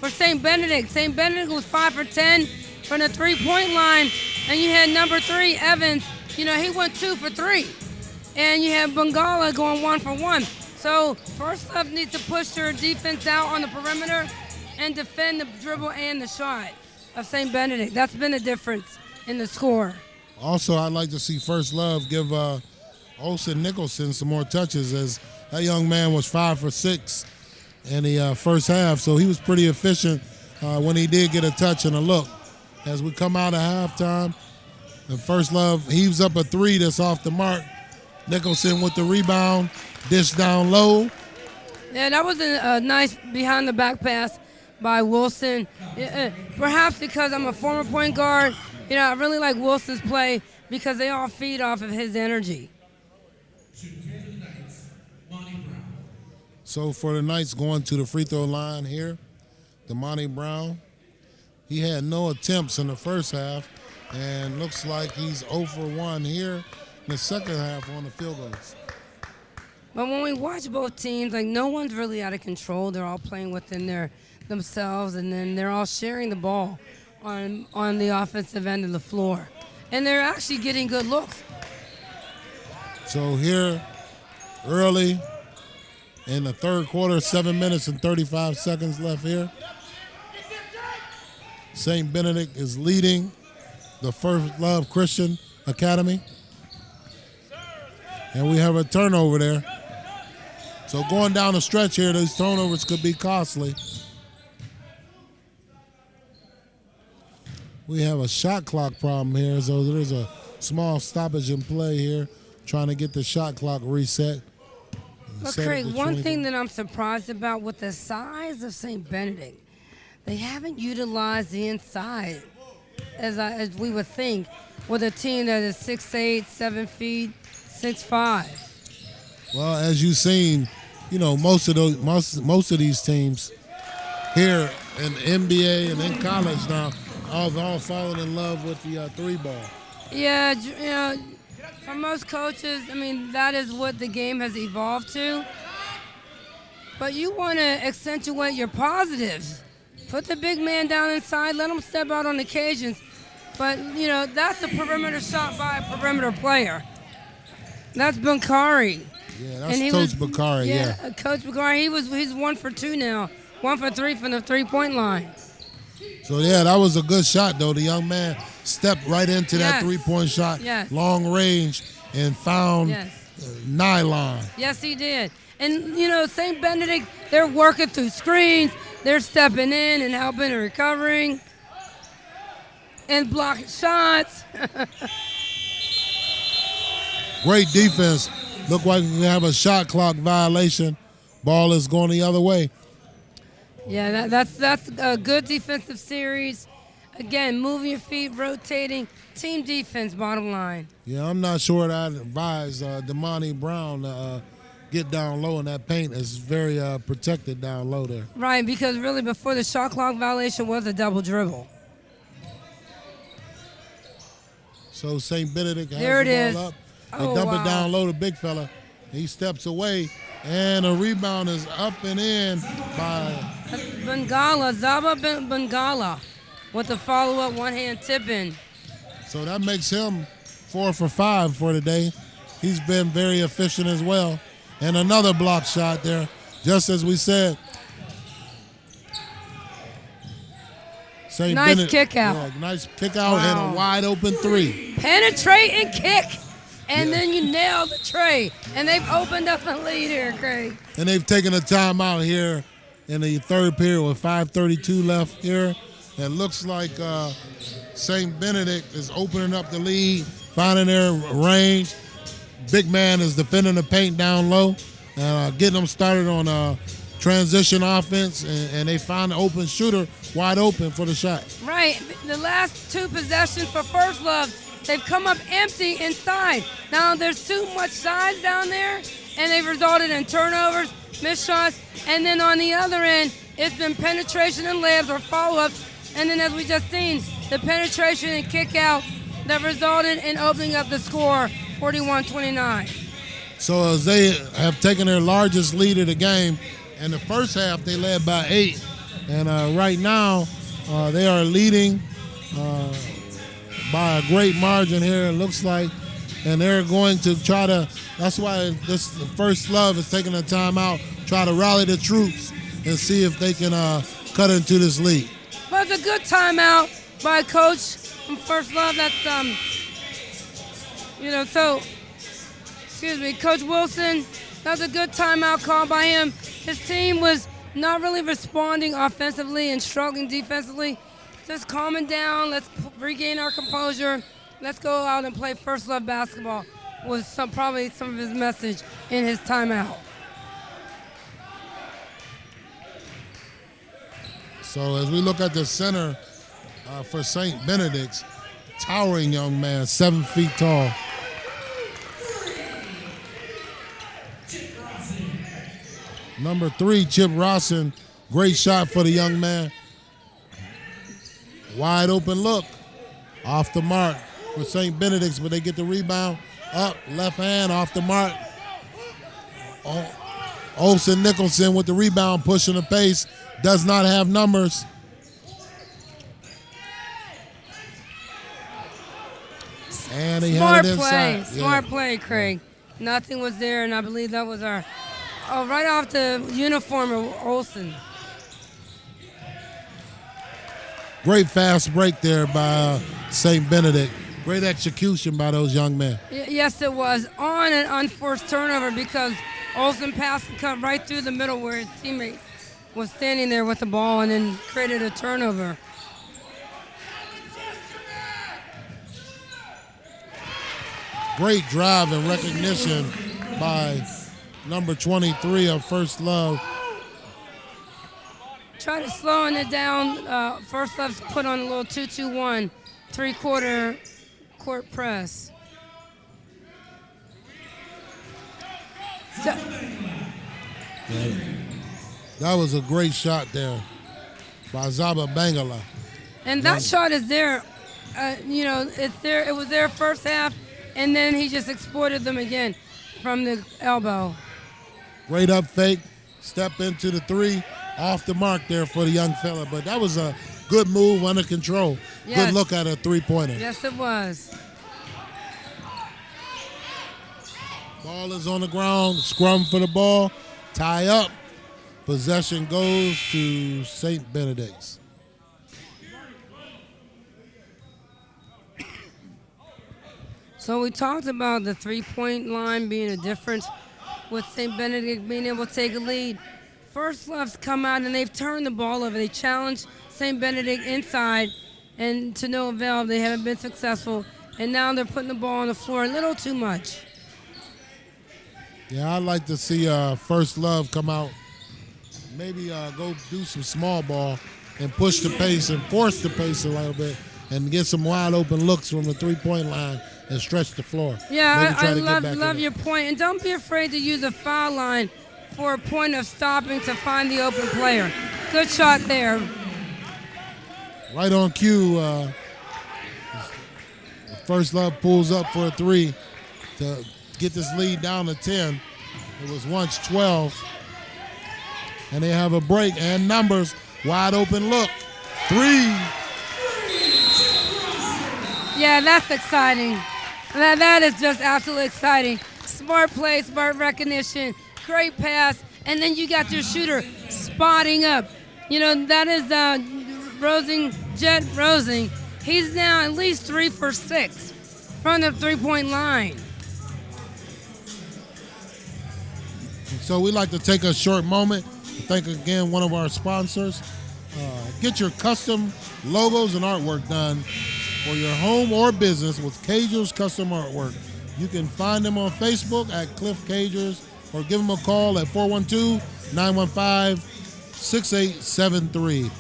St. Benedict. St. Benedict was 5 for 10 from the three-point line, and you had number 3, Evans. You know, he went 2 for 3. And you have Bengala going 1 for 1. So First Love needs to push their defense out on the perimeter and defend the dribble and the shot of St. Benedict. That's been the difference in the score. Also, I'd like to see First Love give Olsen Nicholson some more touches, as that young man was 5 for 6 in the first half. So he was pretty efficient when he did get a touch and a look. As we come out of halftime, And First Love heaves up a three that's off the mark. Nicholson with the rebound, dish down low. Yeah, that was a nice behind-the-back pass by Wilson. Perhaps because I'm a former point guard, I really like Wilson's play because they all feed off of his energy. So for the Knights going to the free throw line here, Damani Brown, he had no attempts in the first half, and looks like he's 0 for 1 here in the second half on the field goals. But when we watch both teams, no one's really out of control. They're all playing within themselves, and then they're all sharing the ball on the offensive end of the floor. And they're actually getting good looks. So here, early in the third quarter, 7 minutes and 35 seconds left here. St. Benedict is leading the First Love Christian Academy. And we have a turnover there. So going down the stretch here, these turnovers could be costly. We have a shot clock problem here, so there's a small stoppage in play here, trying to get the shot clock reset. But Craig, one thing that I'm surprised about with the size of St. Benedict, they haven't utilized the inside as we would think with a team that is 6'8", 7 feet, 6'5". Well, as you've seen, most of these teams here in the NBA and in college now have all fallen in love with the three ball. Yeah, for most coaches, that is what the game has evolved to. But you want to accentuate your positives. Put the big man down inside, let him step out on occasions. But, that's a perimeter shot by a perimeter player. That's Bakari. Yeah, that's Coach Bakari, yeah. Coach Bakari, he's 1 for 2 now. 1 for 3 from the three-point line. So, yeah, that was a good shot, though. The young man stepped right into that three-point shot, long range, and found nylon. Yes, he did. And, St. Benedict, they're working through screens. They're stepping in and helping and recovering and blocking shots. Great defense. Look like we have a shot clock violation. Ball is going the other way. Yeah, that's a good defensive series. Again, moving your feet, rotating, team defense, bottom line. Yeah, I'm not sure that I'd advise Damani Brown to get down low in that paint. It's very protected down low there. Right, because really before the shot clock violation was a double dribble. So St. Benedict has there it the is. ball up. They dump it down low to Big Fella. He steps away, and a rebound is up and in by Zaba Bengala with the follow-up one-hand tip-in. So that makes him 4 for 5 for today. He's been very efficient as well. And another block shot there, just as we said. Nice kick out. Yeah, nice kick out and a wide open three. Penetrate and kick. And then you nail the tray. And they've opened up a lead here, Craig. And they've taken a timeout here in the third period with 5:32 left here. It looks like St. Benedict is opening up the lead, finding their range. Big man is defending the paint down low, getting them started on transition offense, and they find the open shooter wide open for the shot. Right. The last 2 possessions for First Love, they've come up empty inside. Now there's too much size down there, and they've resulted in turnovers, missed shots, and then on the other end, it's been penetration and layups or follow-ups, and then as we just seen, the penetration and kick out that resulted in opening up the score, 41-29. So as they have taken their largest lead of the game, in the first half they led by 8, and right now they are leading by a great margin here, it looks like, and they're going to try to, that's why this First Love is taking a timeout, try to rally the troops and see if they can cut into this lead. Well, it's a good timeout by Coach from First Love. That's, Coach Wilson, that was a good timeout call by him. His team was not really responding offensively and struggling defensively. Just calming down, let's regain our composure, let's go out and play First Love basketball was probably some of his message in his timeout. So as we look at the center for St. Benedict's, towering young man, 7 feet tall. Number 3, Chip Rawson. Great shot for the young man. Wide open look. Off the mark for St. Benedict's, but they get the rebound. Up, left hand, off the mark. Olsen Nicholson with the rebound, pushing the pace. Does not have numbers. And he had it inside. Smart play, Craig. Nothing was there, and I believe that was our right off the uniform of Olsen. Great fast break there by St. Benedict. Great execution by those young men. Yes, it was. On an unforced turnover because Olsen passed and cut right through the middle where his teammate was standing there with the ball and then created a turnover. Great drive and recognition by number 23 of First Love. Try to slowing it down. First Love's put on a little 2-2-1, 3/4 court press. That was a great shot there by Zaba Bangala. And that shot is there. It's there. It was there first half, and then he just exploited them again from the elbow. Great up fake, step into the 3, off the mark there for the young fella. But that was a good move under control. Yes. Good look at a 3-pointer. Yes, it was. Ball is on the ground, scrum for the ball, tie up. Possession goes to St. Benedict's. So we talked about the 3-point line being a difference with St. Benedict being able to take a lead. First Love's come out and they've turned the ball over. They challenged St. Benedict inside, and to no avail. They haven't been successful, and now they're putting the ball on the floor a little too much. Yeah, I'd like to see First Love come out, maybe go do some small ball and push the pace and force the pace a little bit and get some wide open looks from the 3-point line and stretch the floor. Yeah, I love your point. And don't be afraid to use a foul line for a point of stopping to find the open player. Good shot there. Right on cue, First Love pulls up for a 3 to get this lead down to 10. It was once 12. And they have a break and numbers. Wide open look. 3. Yeah, that's exciting. That is just absolutely exciting. Smart play, smart recognition, great pass, and then you got your shooter spotting up. That is Jet Rosing. He's now at least 3 for 6 from the 3-point line. So we'd like to take a short moment to thank again one of our sponsors. Get your custom logos and artwork done for your home or business with Cagers Custom Artwork. You can find them on Facebook at Cliff Cagers or give them a call at 412-915-6873.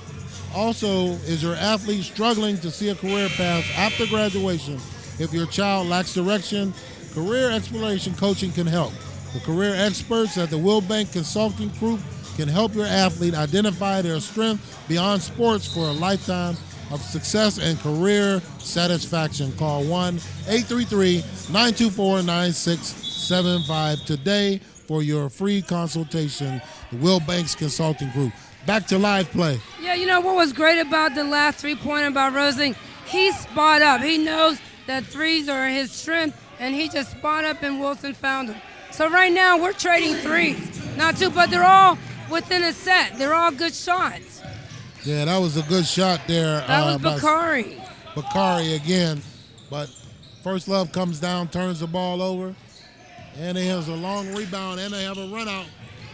Also, is your athlete struggling to see a career path after graduation? If your child lacks direction, Career Exploration Coaching can help. The career experts at the Wilbank Consulting Group can help your athlete identify their strength beyond sports for a lifetime of success and career satisfaction. Call 1-833-924-9675 today for your free consultation. The Wilbanks Consulting Group. Back to live play. Yeah, what was great about the last 3-pointer about Rosing? He spot up. He knows that threes are his strength, and he just spot up, and Wilson found him. So right now we're trading threes. Not two, but they're all within a set. They're all good shots. Yeah, that was a good shot there. That was Bakari. Bakari again. But First Love comes down, turns the ball over, and he has a long rebound, and they have a run out,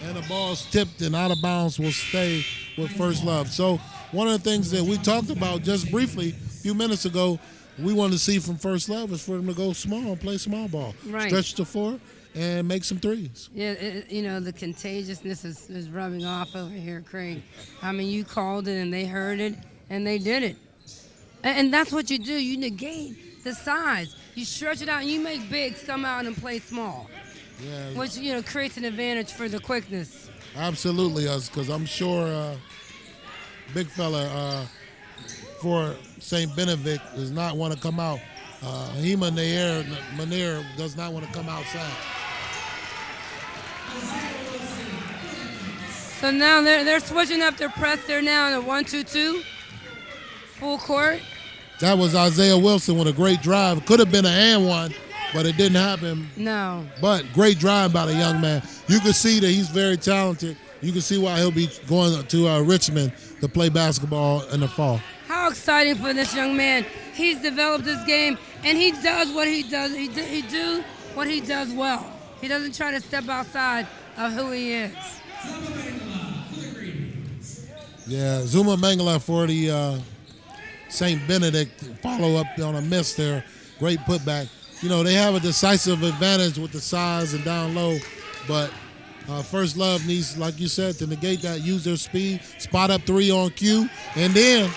and the ball's tipped and out of bounds will stay with First Love. So one of the things that we talked about just briefly a few minutes ago, we want to see from First Love is for them to go small and play small ball. Right. Stretch the floor and make some threes. Yeah, the contagiousness is rubbing off over here, Craig. I mean, you called it and they heard it and they did it. And that's what you do. You negate the size. You stretch it out and you make bigs come out and play small, Yeah, which, creates an advantage for the quickness. absolutely, because I'm sure big fella for St. Benedict does not want to come out. Hema Manir does not want to come outside. So now they're switching up their press. They're now in a 1-2-2, full court. That was Isaiah Wilson with a great drive. Could have been an and one, but it didn't happen. No. But great drive by the young man. You can see that he's very talented. You can see why he'll be going to Richmond to play basketball in the fall. How exciting for this young man. He's developed his game, and he does what he does. He do what he does well. He doesn't try to step outside of who he is. Yeah, Zuma Mangala for the St. Benedict follow-up on a miss there. Great putback. They have a decisive advantage with the size and down low, but First Love needs, like you said, to negate that, use their speed, spot up three on cue, and then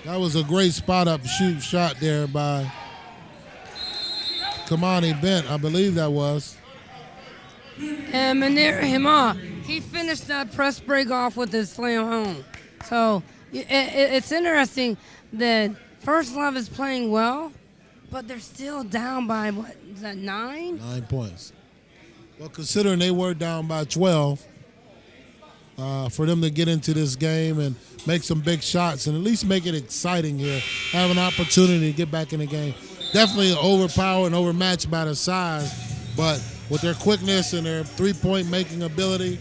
that was a great spot up shot there by Kamani Bent, I believe that was. And Manir Hima, he finished that press break off with his slam home. So it's interesting that First Love is playing well, but they're still down by, what, is that 9? 9 points. Well, considering they were down by 12, for them to get into this game and make some big shots and at least make it exciting here, have an opportunity to get back in the game. Definitely overpowered and overmatched by the size, but with their quickness and their three-point making ability,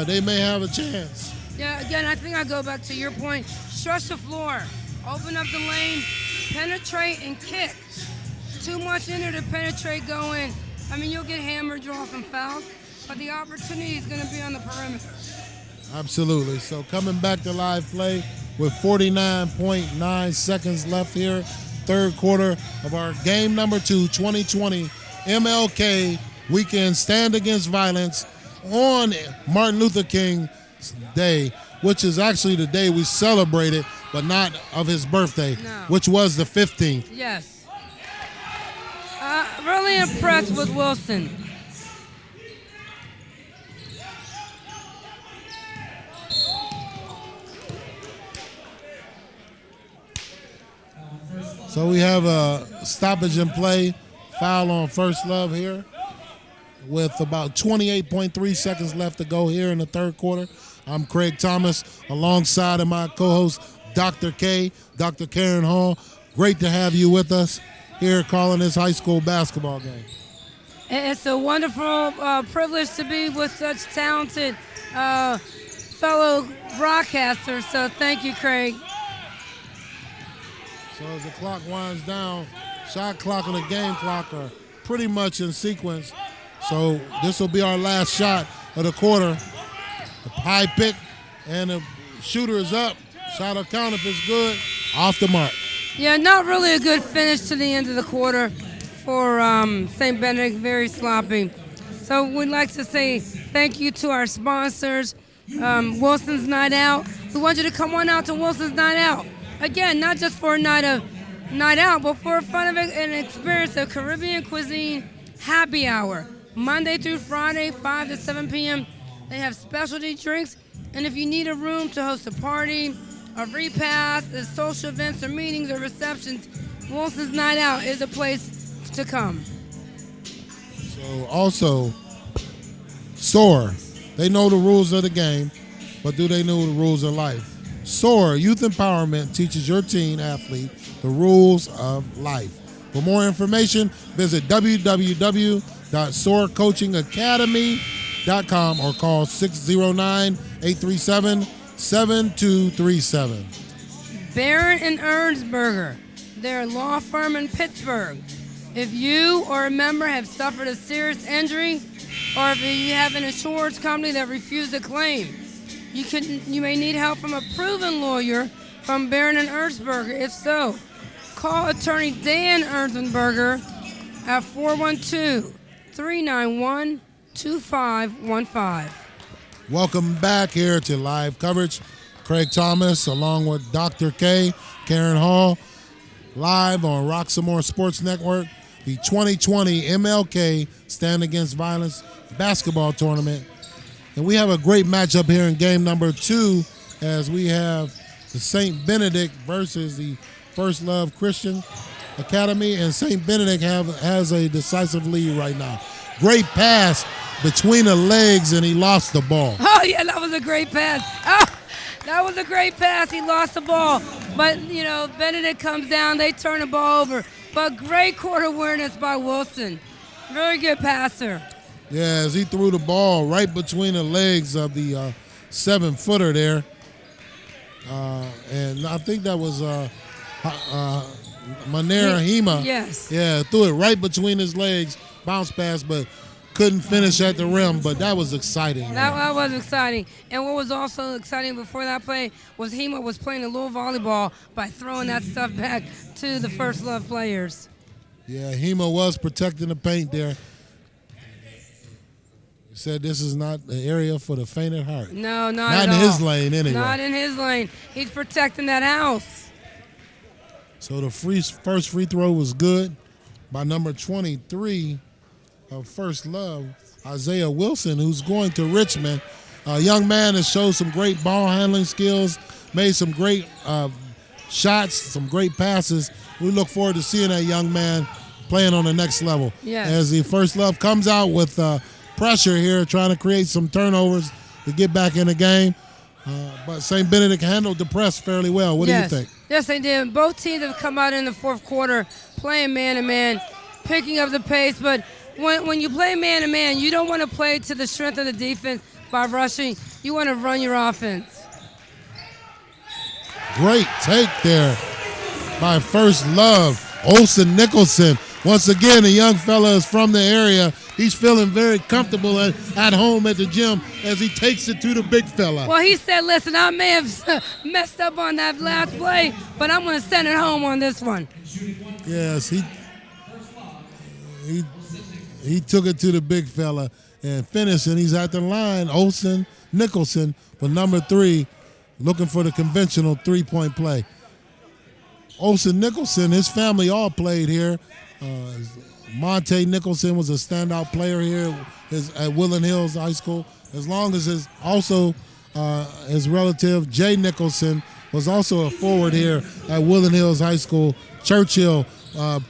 they may have a chance. Yeah, again, I think I go back to your point. Stretch the floor, open up the lane, penetrate and kick. Too much in there to penetrate, go in. I mean, you'll get hammered, draw some fouls, but the opportunity is going to be on the perimeter. Absolutely. So coming back to live play with 49.9 seconds left here, third quarter of our game number 2, 2020 MLK Weekend Stand Against Violence on Martin Luther King Day, which is actually the day we celebrated, but not of his birthday, which was the 15th. Yes. Really impressed with Wilson. So we have a stoppage in play, foul on First Love here with about 28.3 seconds left to go here in the third quarter. I'm Craig Thomas alongside of my co-host, Dr. K, Dr. Karen Hall. Great to have you with us here calling this high school basketball game. It's a wonderful privilege to be with such talented fellow broadcasters, so thank you, Craig. So as the clock winds down, shot clock and the game clock are pretty much in sequence. So this will be our last shot of the quarter. The high pick, and the shooter is up. Shot will count if it's good. Off the mark. Yeah, not really a good finish to the end of the quarter for St. Benedict, very sloppy. So we'd like to say thank you to our sponsors, Wilson's Night Out. We want you to come on out to Wilson's Night Out. Again, not just for a night out, but for a fun of an experience of Caribbean cuisine happy hour. Monday through Friday, 5 to 7 p.m. They have specialty drinks, and if you need a room to host a party, a repast, social events or meetings or receptions, Wilson's Night Out is a place to come. So also, SOAR. They know the rules of the game, but do they know the rules of life? SOAR, Youth Empowerment, teaches your teen athlete the rules of life. For more information, visit www.soarcoachingacademy.com or call 609-837-7237. Barron and Ernsberger, they're a law firm in Pittsburgh. If you or a member have suffered a serious injury, or if you have an insurance company that refused a claim. You may need help from a proven lawyer from Barron and Erzberger. If so, call attorney Dan Erzenberger at 412-391-2515. Welcome back here to live coverage. Craig Thomas along with Dr. K, Karen Hall, live on Roxamore Sports Network, the 2020 MLK Stand Against Violence basketball tournament. And we have a great matchup here in game number 2 as we have the St. Benedict versus the First Love Christian Academy, and St. Benedict has a decisive lead right now. Great pass between the legs, and he lost the ball. Oh, yeah, that was a great pass. Oh, that was a great pass. He lost the ball. But, Benedict comes down. They turn the ball over. But great court awareness by Wilson. Very good passer. Yeah, as he threw the ball right between the legs of the 7-footer there. And I think that was Manera Hema. Yes. Yeah, threw it right between his legs, bounce pass, but couldn't finish at the rim. But that was exciting. That was exciting. And what was also exciting before that play was Hema was playing a little volleyball by throwing that stuff back to the First Love players. Yeah, Hema was protecting the paint there. He said this is not the area for the faint at heart. No, not in at all. his lane anyway. Not in his lane. He's protecting that house. So the first free throw was good by number 23 of First Love, Isaiah Wilson, who's going to Richmond. A young man that showed some great ball handling skills, made some great shots, some great passes. We look forward to seeing that young man playing on the next level. Yes. As the First Love comes out with pressure here, trying to create some turnovers to get back in the game. But St. Benedict handled the press fairly well. What do you think? Yes, they did. Both teams have come out in the fourth quarter playing man-to-man, picking up the pace. But when you play man-to-man, you don't want to play to the strength of the defense by rushing. You want to run your offense. Great take there by First Love. Olsen Nicholson. Once again, the young fella is from the area. He's feeling very comfortable at home at the gym as he takes it to the big fella. Well, he said, listen, I may have messed up on that last play, but I'm going to send it home on this one. Yes, he took it to the big fella and finished, and he's at the line. Olsen Nicholson for number 3, looking for the conventional three-point play. Olsen Nicholson, his family all played here. Monte Nicholson was a standout player here at Woodland Hills High School, as long as his relative Jay Nicholson was also a forward here at Woodland Hills High School, Churchill,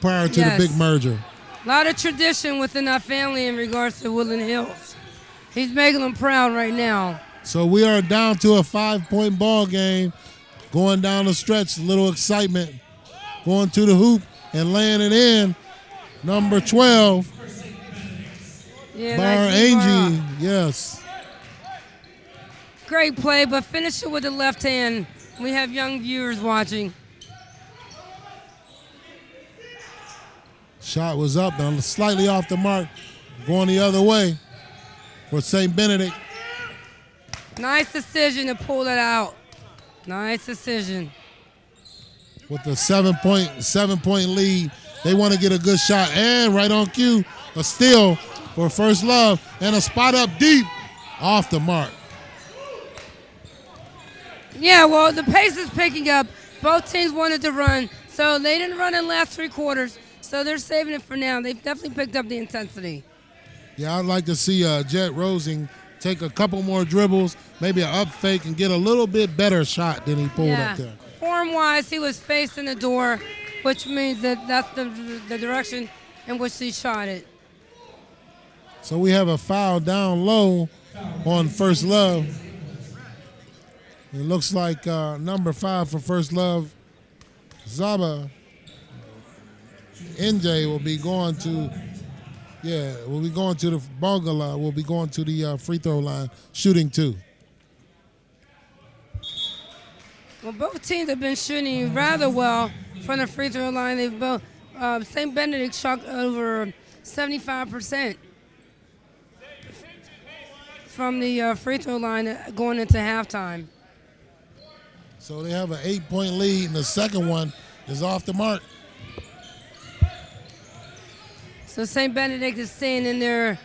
prior to the big merger. A lot of tradition within that family in regards to Woodland Hills. He's making them proud right now. So we are down to a 5-point ball game, going down the stretch, a little excitement, going to the hoop and laying it in. Number 12, Bar Angie, yes. Great play, but finish it with the left hand. We have young viewers watching. Shot was up and slightly off the mark, going the other way for St. Benedict. Nice decision to pull it out. Nice decision. With the 7-point lead, they want to get a good shot. And right on cue, a steal for First Love and a spot up deep off the mark. Yeah, well, the pace is picking up. Both teams wanted to run, so they didn't run in the last 3 quarters, so they're saving it for now. They've definitely picked up the intensity. Yeah, I'd like to see Jet Rosing take a couple more dribbles, maybe an up fake, and get a little bit better shot than he pulled up there. Form-wise, he was facing the door, which means that's the direction in which he shot it. So we have a foul down low on First Love. It looks like number 5 for First Love, Zaba NJ will be going to, the Bongala, will be going to the free throw line, shooting 2. Well, both teams have been shooting rather well from the free throw line. They've both, St. Benedict shot over 75%. from the free throw line going into halftime. So they have an 8-point lead, and the second one is off the mark. So St. Benedict is staying in their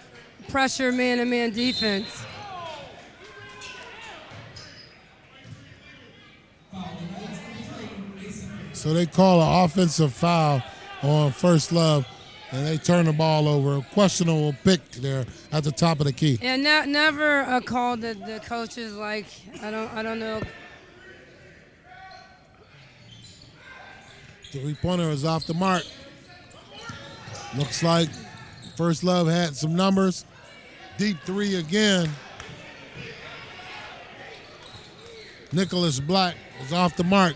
pressure man-to-man defense. So they call an offensive foul on First Love, and they turn the ball over. A questionable pick there at the top of the key. Yeah, never a call that the coaches like. I don't know. Three-pointer is off the mark. Looks like First Love had some numbers. Deep three again. Nicholas Black is off the mark.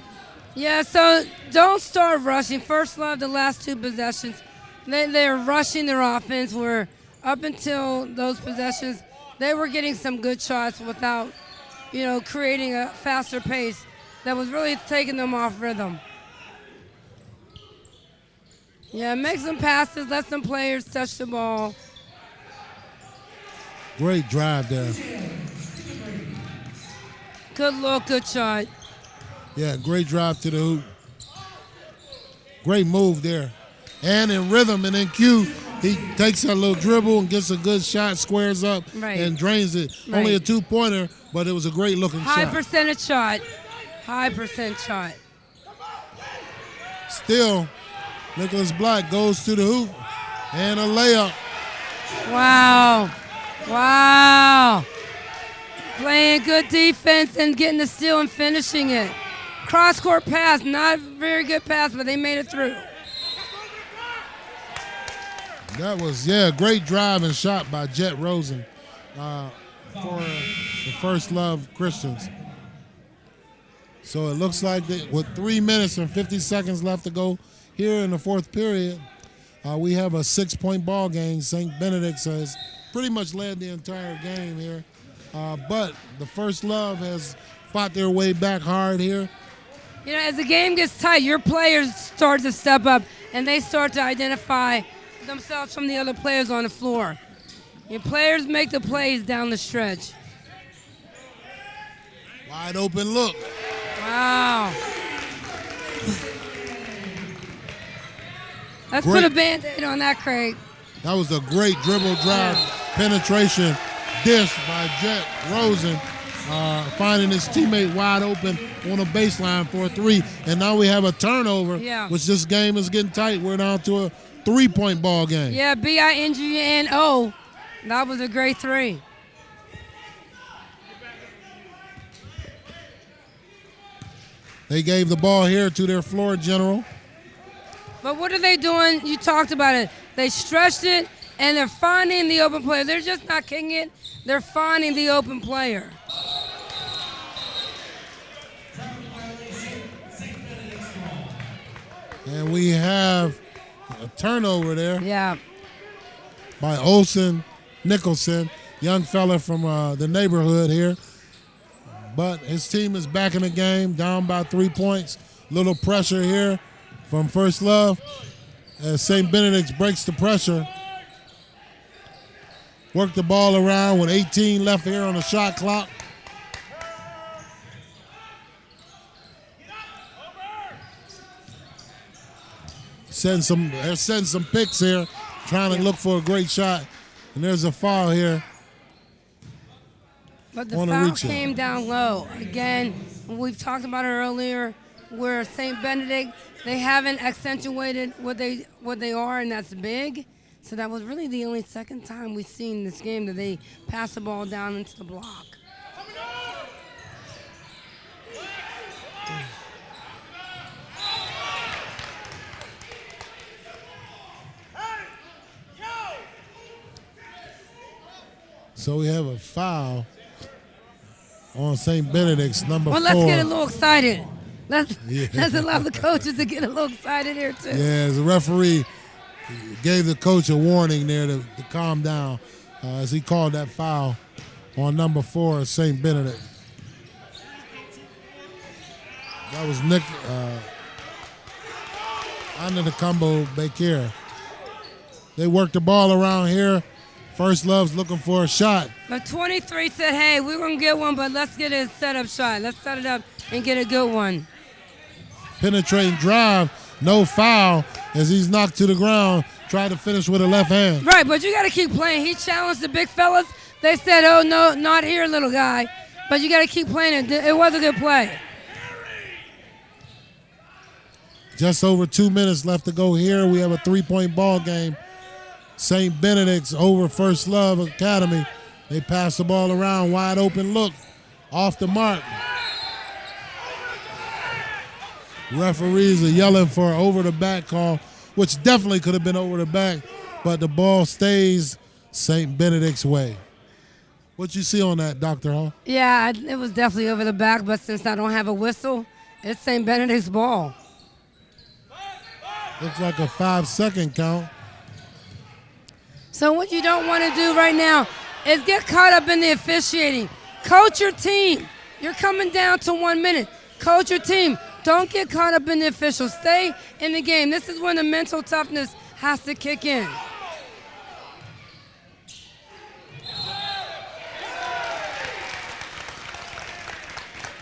Yeah, so don't start rushing. First Love, the last two possessions, they're rushing their offense, where up until those possessions, they were getting some good shots without, creating a faster pace that was really taking them off rhythm. Yeah, make some passes, let some players touch the ball. Great drive there. Good look, good shot. Yeah, great drive to the hoop. Great move there. And in rhythm and in cue, he takes a little dribble and gets a good shot, squares up, and drains it. Right. Only a two-pointer, but it was a great-looking shot. High percentage shot. High percent shot. Still, Nicholas Black goes to the hoop and a layup. Wow. Wow. Playing good defense and getting the steal and finishing it. Cross-court pass, not a very good pass, but they made it through. That was, great drive and shot by Jet Rosen for the First Love Christians. So it looks like that with 3 minutes and 50 seconds left to go here in the fourth period, we have a 6-point ball game. St. Benedict has pretty much led the entire game here. But the First Love has fought their way back hard here. As the game gets tight, your players start to step up and they start to identify themselves from the other players on the floor. Your players make the plays down the stretch. Wide open look. Wow. Let's put a Band-Aid on that, Craig. That was a great dribble drive penetration dish by Jet Rosen, finding his teammate wide open on a baseline for a three. And now we have a turnover, which this game is getting tight. We're down to a 3-point ball game. Yeah, BINGNO. That was a great three. They gave the ball here to their floor general. But what are they doing? You talked about it. They stretched it, and they're finding the open player. They're just not kicking it. They're finding the open player. And we have a turnover there. Yeah. By Olsen Nicholson, young fella from the neighborhood here. But his team is back in the game, down by 3 points. Little pressure here from First Love as St. Benedict breaks the pressure. Work the ball around with 18 left here on the shot clock. They're setting some picks here, trying to look for a great shot. And there's a foul here. But the foul came down low. Again, we've talked about it earlier, where St. Benedict, they haven't accentuated what they are, and that's big. So that was really the only second time we've seen this game that they pass the ball down into the block. So we have a foul on St. Benedict's number 4. Well, let's get a little excited. Let's allow the coaches to get a little excited here, too. Yeah, the referee gave the coach a warning there to calm down as he called that foul on number 4 of St. Benedict. That was Nick under the combo Bakir. They worked the ball around here First Love's looking for a shot. But 23 said, hey, we're going to get one, but let's get a setup shot. Let's set it up and get a good one. Penetrating drive, no foul as he's knocked to the ground. Tried to finish with a left hand. Right, but you got to keep playing. He challenged the big fellas. They said, oh, no, not here, little guy. But you got to keep playing it. It was a good play. Just over 2 minutes left to go here. We have a 3-point ball game. St. Benedict's over First Love Academy. They pass the ball around, wide open look, off the mark. Referees are yelling for an over the back call, which definitely could have been over the back, but the ball stays St. Benedict's way. What you see on that, Dr. Hall? Yeah, it was definitely over the back, but since I don't have a whistle, it's St. Benedict's ball. Looks like a 5-second count. So what you don't want to do right now is get caught up in the officiating. Coach your team. You're coming down to 1 minute. Coach your team. Don't get caught up in the officials. Stay in the game. This is when the mental toughness has to kick in.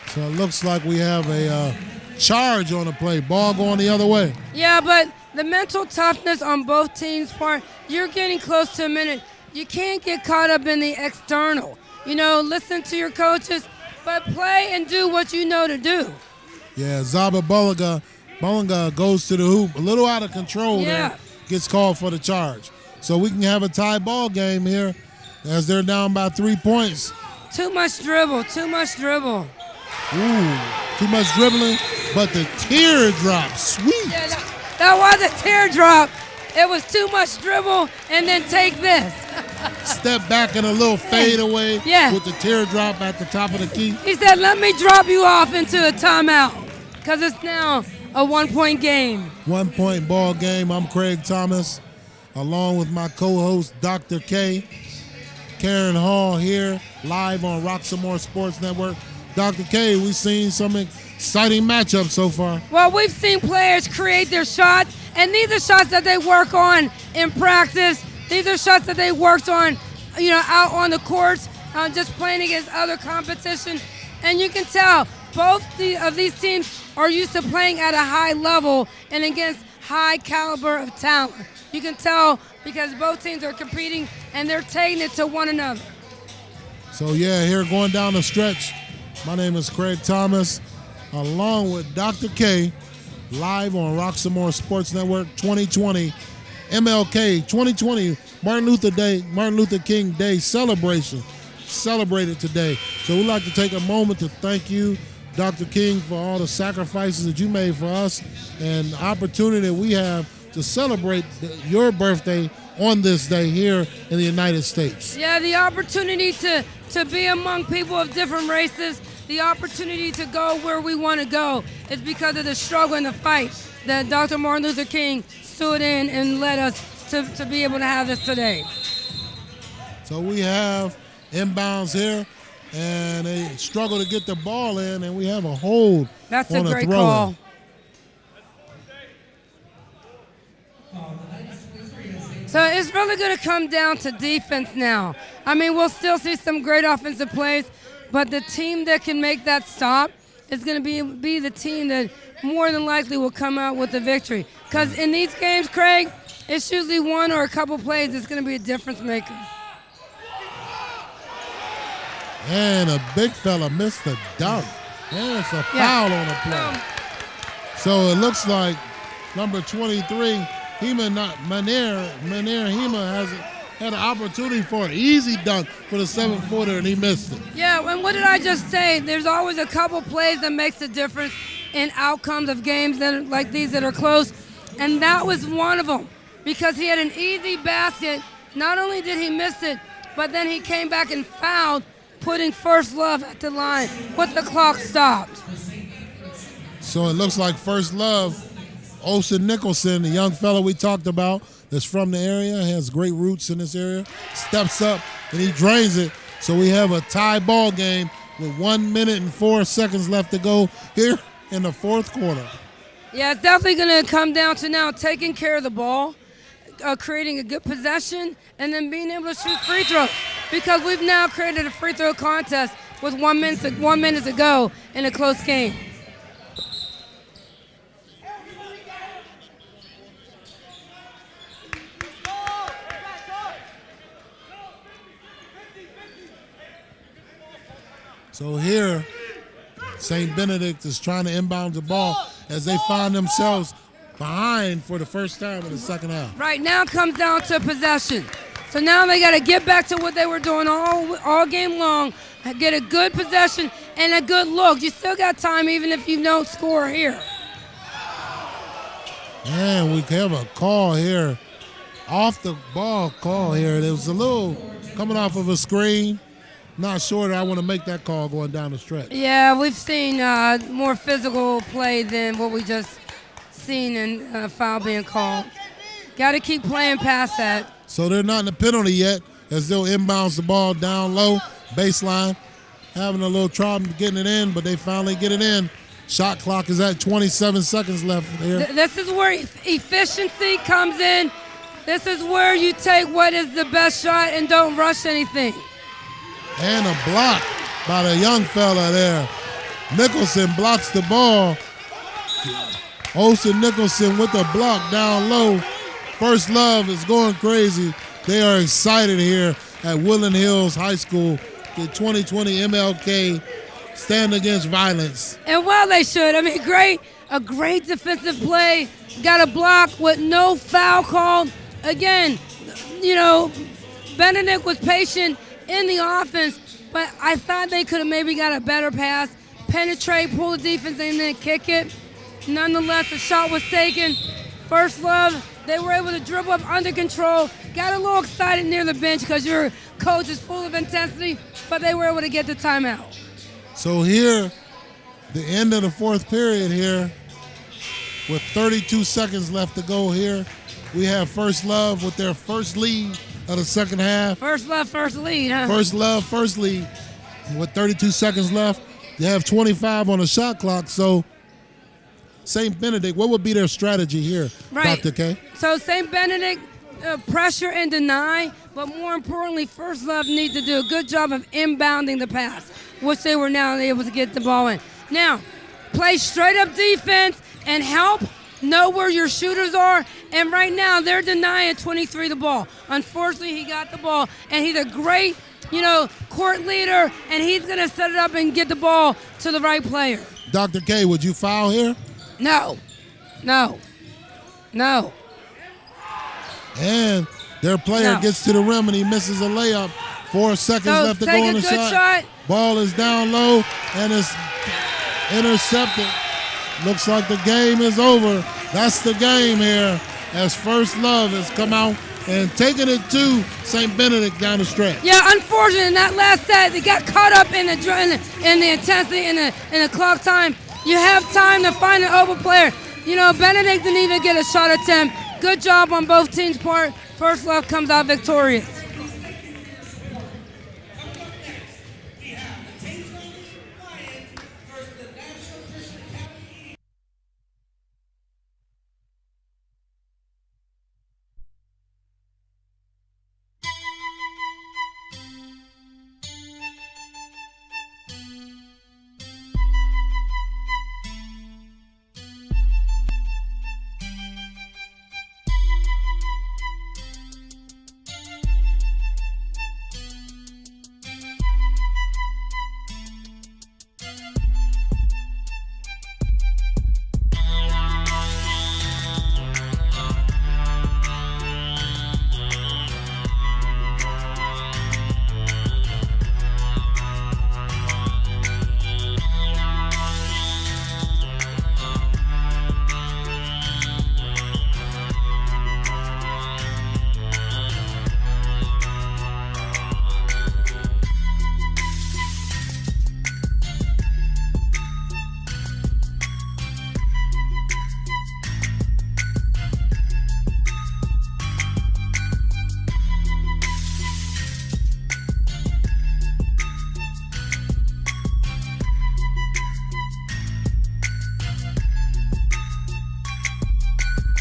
So it looks like we have a charge on the play. Ball going the other way. Yeah, but the mental toughness on both teams' part, you're getting close to a minute. You can't get caught up in the external. You know, listen to your coaches, but play and do what you know to do. Yeah, Zaba Bollinger goes to the hoop. A little out of control there. Gets called for the charge. So we can have a tie ball game here as they're down by 3 points. Too much dribble, too much dribble. Ooh, too much dribbling, but the teardrop, sweet. Yeah, that was a teardrop. It was too much dribble, and then take this. Step back and a little fade away with the teardrop at the top of the key. He said, let me drop you off into a timeout because it's now a 1-point game. 1-point ball game. I'm Craig Thomas, along with my co-host, Dr. K. Karen Hall here, live on Rock Some More Sports Network. Dr. K, we've seen some exciting matchups so far. Well, we've seen players create their shots, and these are shots that they work on in practice. These are shots that they worked on, you know, out on the courts, just playing against other competition. And you can tell both of these teams are used to playing at a high level and against high caliber of talent. You can tell because both teams are competing and they're taking it to one another. So, yeah, here going down the stretch. My name is Craig Thomas, along with Dr. K, live on Rock Some More Sports Network 2020, MLK 2020, Martin Luther King Day celebration, celebrated today. So we'd like to take a moment to thank you, Dr. King, for all the sacrifices that you made for us and the opportunity that we have to celebrate your birthday on this day here in the United States. Yeah, the opportunity to be among people of different races, the opportunity to go where we want to go is because of the struggle and the fight that Dr. Martin Luther King stood in and led us to be able to have this today. So we have inbounds here, and they struggle to get the ball in, and we have a hold. That's on a great throw-in. call. So it's really going to come down to defense now. I mean, we'll still see some great offensive plays, but the team that can make that stop is going to be the team that more than likely will come out with the victory. Because in these games, Craig, it's usually one or a couple plays that's going to be a difference maker. And a big fella missed the dunk. And it's a foul on the play. So it looks like number 23, Manir Hema has had an opportunity for an easy dunk for the 7-footer, and he missed it. Yeah, and what did I just say? There's always a couple plays that makes a difference in outcomes of games that are like these that are close, and that was one of them because he had an easy basket. Not only did he miss it, but then he came back and fouled, putting First Love at the line with the clock stopped. So it looks like First Love, Olsen Nicholson, the young fellow we talked about that's from the area, has great roots in this area, steps up and he drains it. So we have a tie ball game with 1 minute and 4 seconds left to go here in the fourth quarter. Yeah, it's definitely going to come down to now taking care of the ball, creating a good possession and then being able to shoot free throws, because we've now created a free throw contest with 1 minute to go in a close game. So here, St. Benedict is trying to inbound the ball as they find themselves behind for the first time in the second half. Right now it comes down to possession. So now they got to get back to what they were doing all game long, get a good possession and a good look. You still got time even if you don't score here. And we have a call here, off the ball call here. It was a little coming off of a screen. Not sure that I want to make that call going down the stretch. Yeah, we've seen more physical play than what we just seen in foul being called. Got to keep playing past that. So they're not in the penalty yet as they'll inbounds the ball down low, baseline. Having a little trouble getting it in, but they finally get it in. Shot clock is at 27 seconds left here. This is where efficiency comes in. This is where you take what is the best shot and don't rush anything. And a block by the young fella there. Nicholson blocks the ball. Olsen Nicholson with the block down low. First Love is going crazy. They are excited here at Woodland Hills High School. The 2020 MLK Stand Against Violence. And well, they should. I mean, a great defensive play. Got a block with no foul called. Again, Benedict was patient in the offense, but I thought they could have maybe got a better pass, penetrate, pull the defense, and then kick it. Nonetheless, the shot was taken. First Love, they were able to dribble up under control. Got a little excited near the bench because your coach is full of intensity, but they were able to get the timeout. So here, the end of the fourth period here, with 32 seconds left to go here, we have First Love with their first lead of the second half. First Love, first lead, huh? First Love, first lead. With 32 seconds left, they have 25 on the shot clock. So St. Benedict, what would be their strategy here, right. Dr. K? So St. Benedict, pressure and deny, but more importantly, First Love needs to do a good job of inbounding the pass, which they were now able to get the ball in. Now, play straight up defense and help know where your shooters are. And right now, they're denying 23 the ball. Unfortunately, he got the ball, and he's a great, court leader, and he's going to set it up and get the ball to the right player. Dr. K, would you foul here? No. And their player gets to the rim and he misses a layup. 4 seconds left to go on the shot. Ball is down low and it's intercepted. Looks like the game is over. That's the game here as First Love has come out and taken it to St. Benedict down the stretch. Yeah, unfortunately, in that last set, they got caught up in the intensity, in the clock time. You have time to find an open player. Benedict didn't even get a shot attempt. Good job on both teams' part. First Love comes out victorious.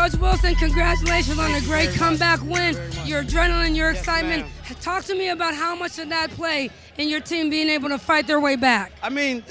Coach Wilson, congratulations on a great comeback win. Your adrenaline, your excitement. Talk to me about how much did that play in your team being able to fight their way back? I mean,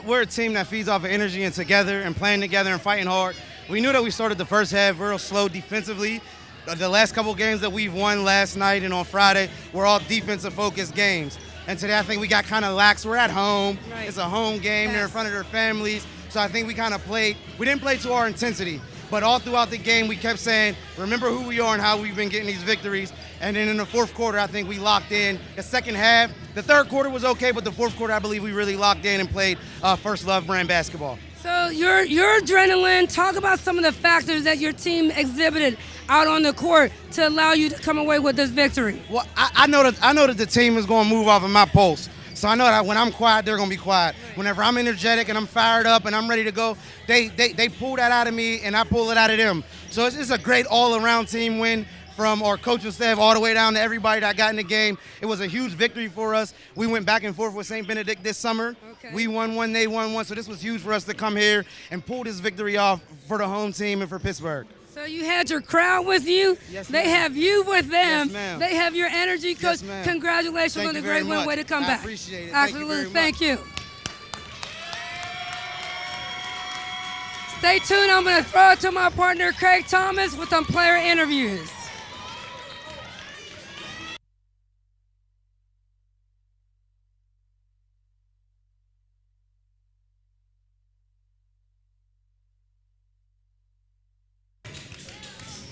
we're a team that feeds off of energy and together and playing together and fighting hard. We knew that we started the first half real slow defensively. The last couple games that we've won last night and on Friday were all defensive-focused games. And today I think we got kind of lax. We're at home. Right. It's a home game. They're in front of their families. So I think we kind of played. We didn't play to our intensity. But all throughout the game, we kept saying, remember who we are and how we've been getting these victories. And then in the fourth quarter, I think we locked in. The second half, the third quarter was okay, but the fourth quarter, I believe we really locked in and played First Love brand basketball. So your adrenaline, talk about some of the factors that your team exhibited out on the court to allow you to come away with this victory. Well, I know that the team is going to move off of my pulse. So I know that when I'm quiet, they're going to be quiet. Whenever I'm energetic and I'm fired up and I'm ready to go, they pull that out of me and I pull it out of them. So it's a great all-around team win from our coaching staff all the way down to everybody that got in the game. It was a huge victory for us. We went back and forth with St. Benedict this summer. Okay. We won one, they won one. So this was huge for us to come here and pull this victory off for the home team and for Pittsburgh. So you had your crowd with you. Yes, they ma'am. have you with them. Yes, ma'am. They have your energy, Coach. Yes, ma'am. Congratulations Thank on the you very great win. much. Way to come I back. appreciate it. Absolutely. Thank you very Thank you. Stay tuned. I'm going to throw it to my partner, Craig Thomas, with some player interviews.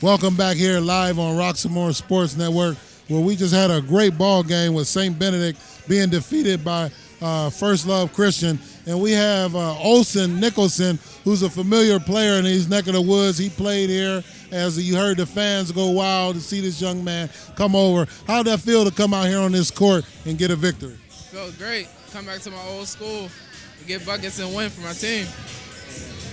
Welcome back here live on Roxamore Sports Network, where we just had a great ball game with St. Benedict being defeated by First Love Christian. And we have Olsen Nicholson, who's a familiar player in these neck of the woods. He played here. As you heard the fans go wild to see this young man come over. How'd that feel to come out here on this court and get a victory? Felt great. Come back to my old school, get buckets and win for my team.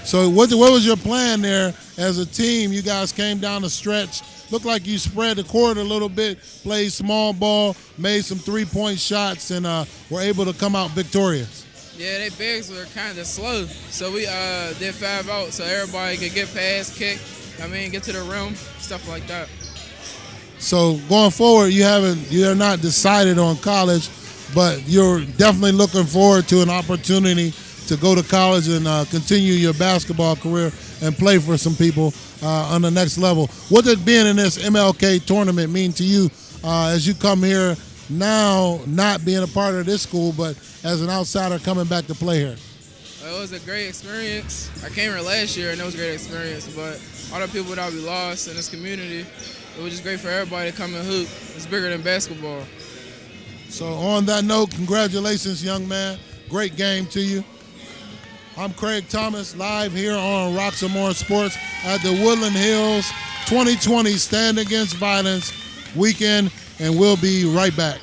So what was your plan there as a team? You guys came down the stretch. Looked like you spread the court a little bit, played small ball, made some three-point shots, and were able to come out victorious. Yeah, they bigs were kind of slow, so we did 5 out so everybody could get past, kick, get to the rim, stuff like that. So going forward, you're not decided on college, but you're definitely looking forward to an opportunity to go to college and continue your basketball career and play for some people on the next level. What did being in this MLK tournament mean to you as you come here now, not being a part of this school, but as an outsider coming back to play here? It was a great experience. I came here last year and it was a great experience, but all the people that we lost in this community, it was just great for everybody to come and hoop. It's bigger than basketball. So on that note, congratulations, young man. Great game to you. I'm Craig Thomas, live here on Roxamore Sports at the Woodland Hills 2020 Stand Against Violence weekend, and we'll be right back.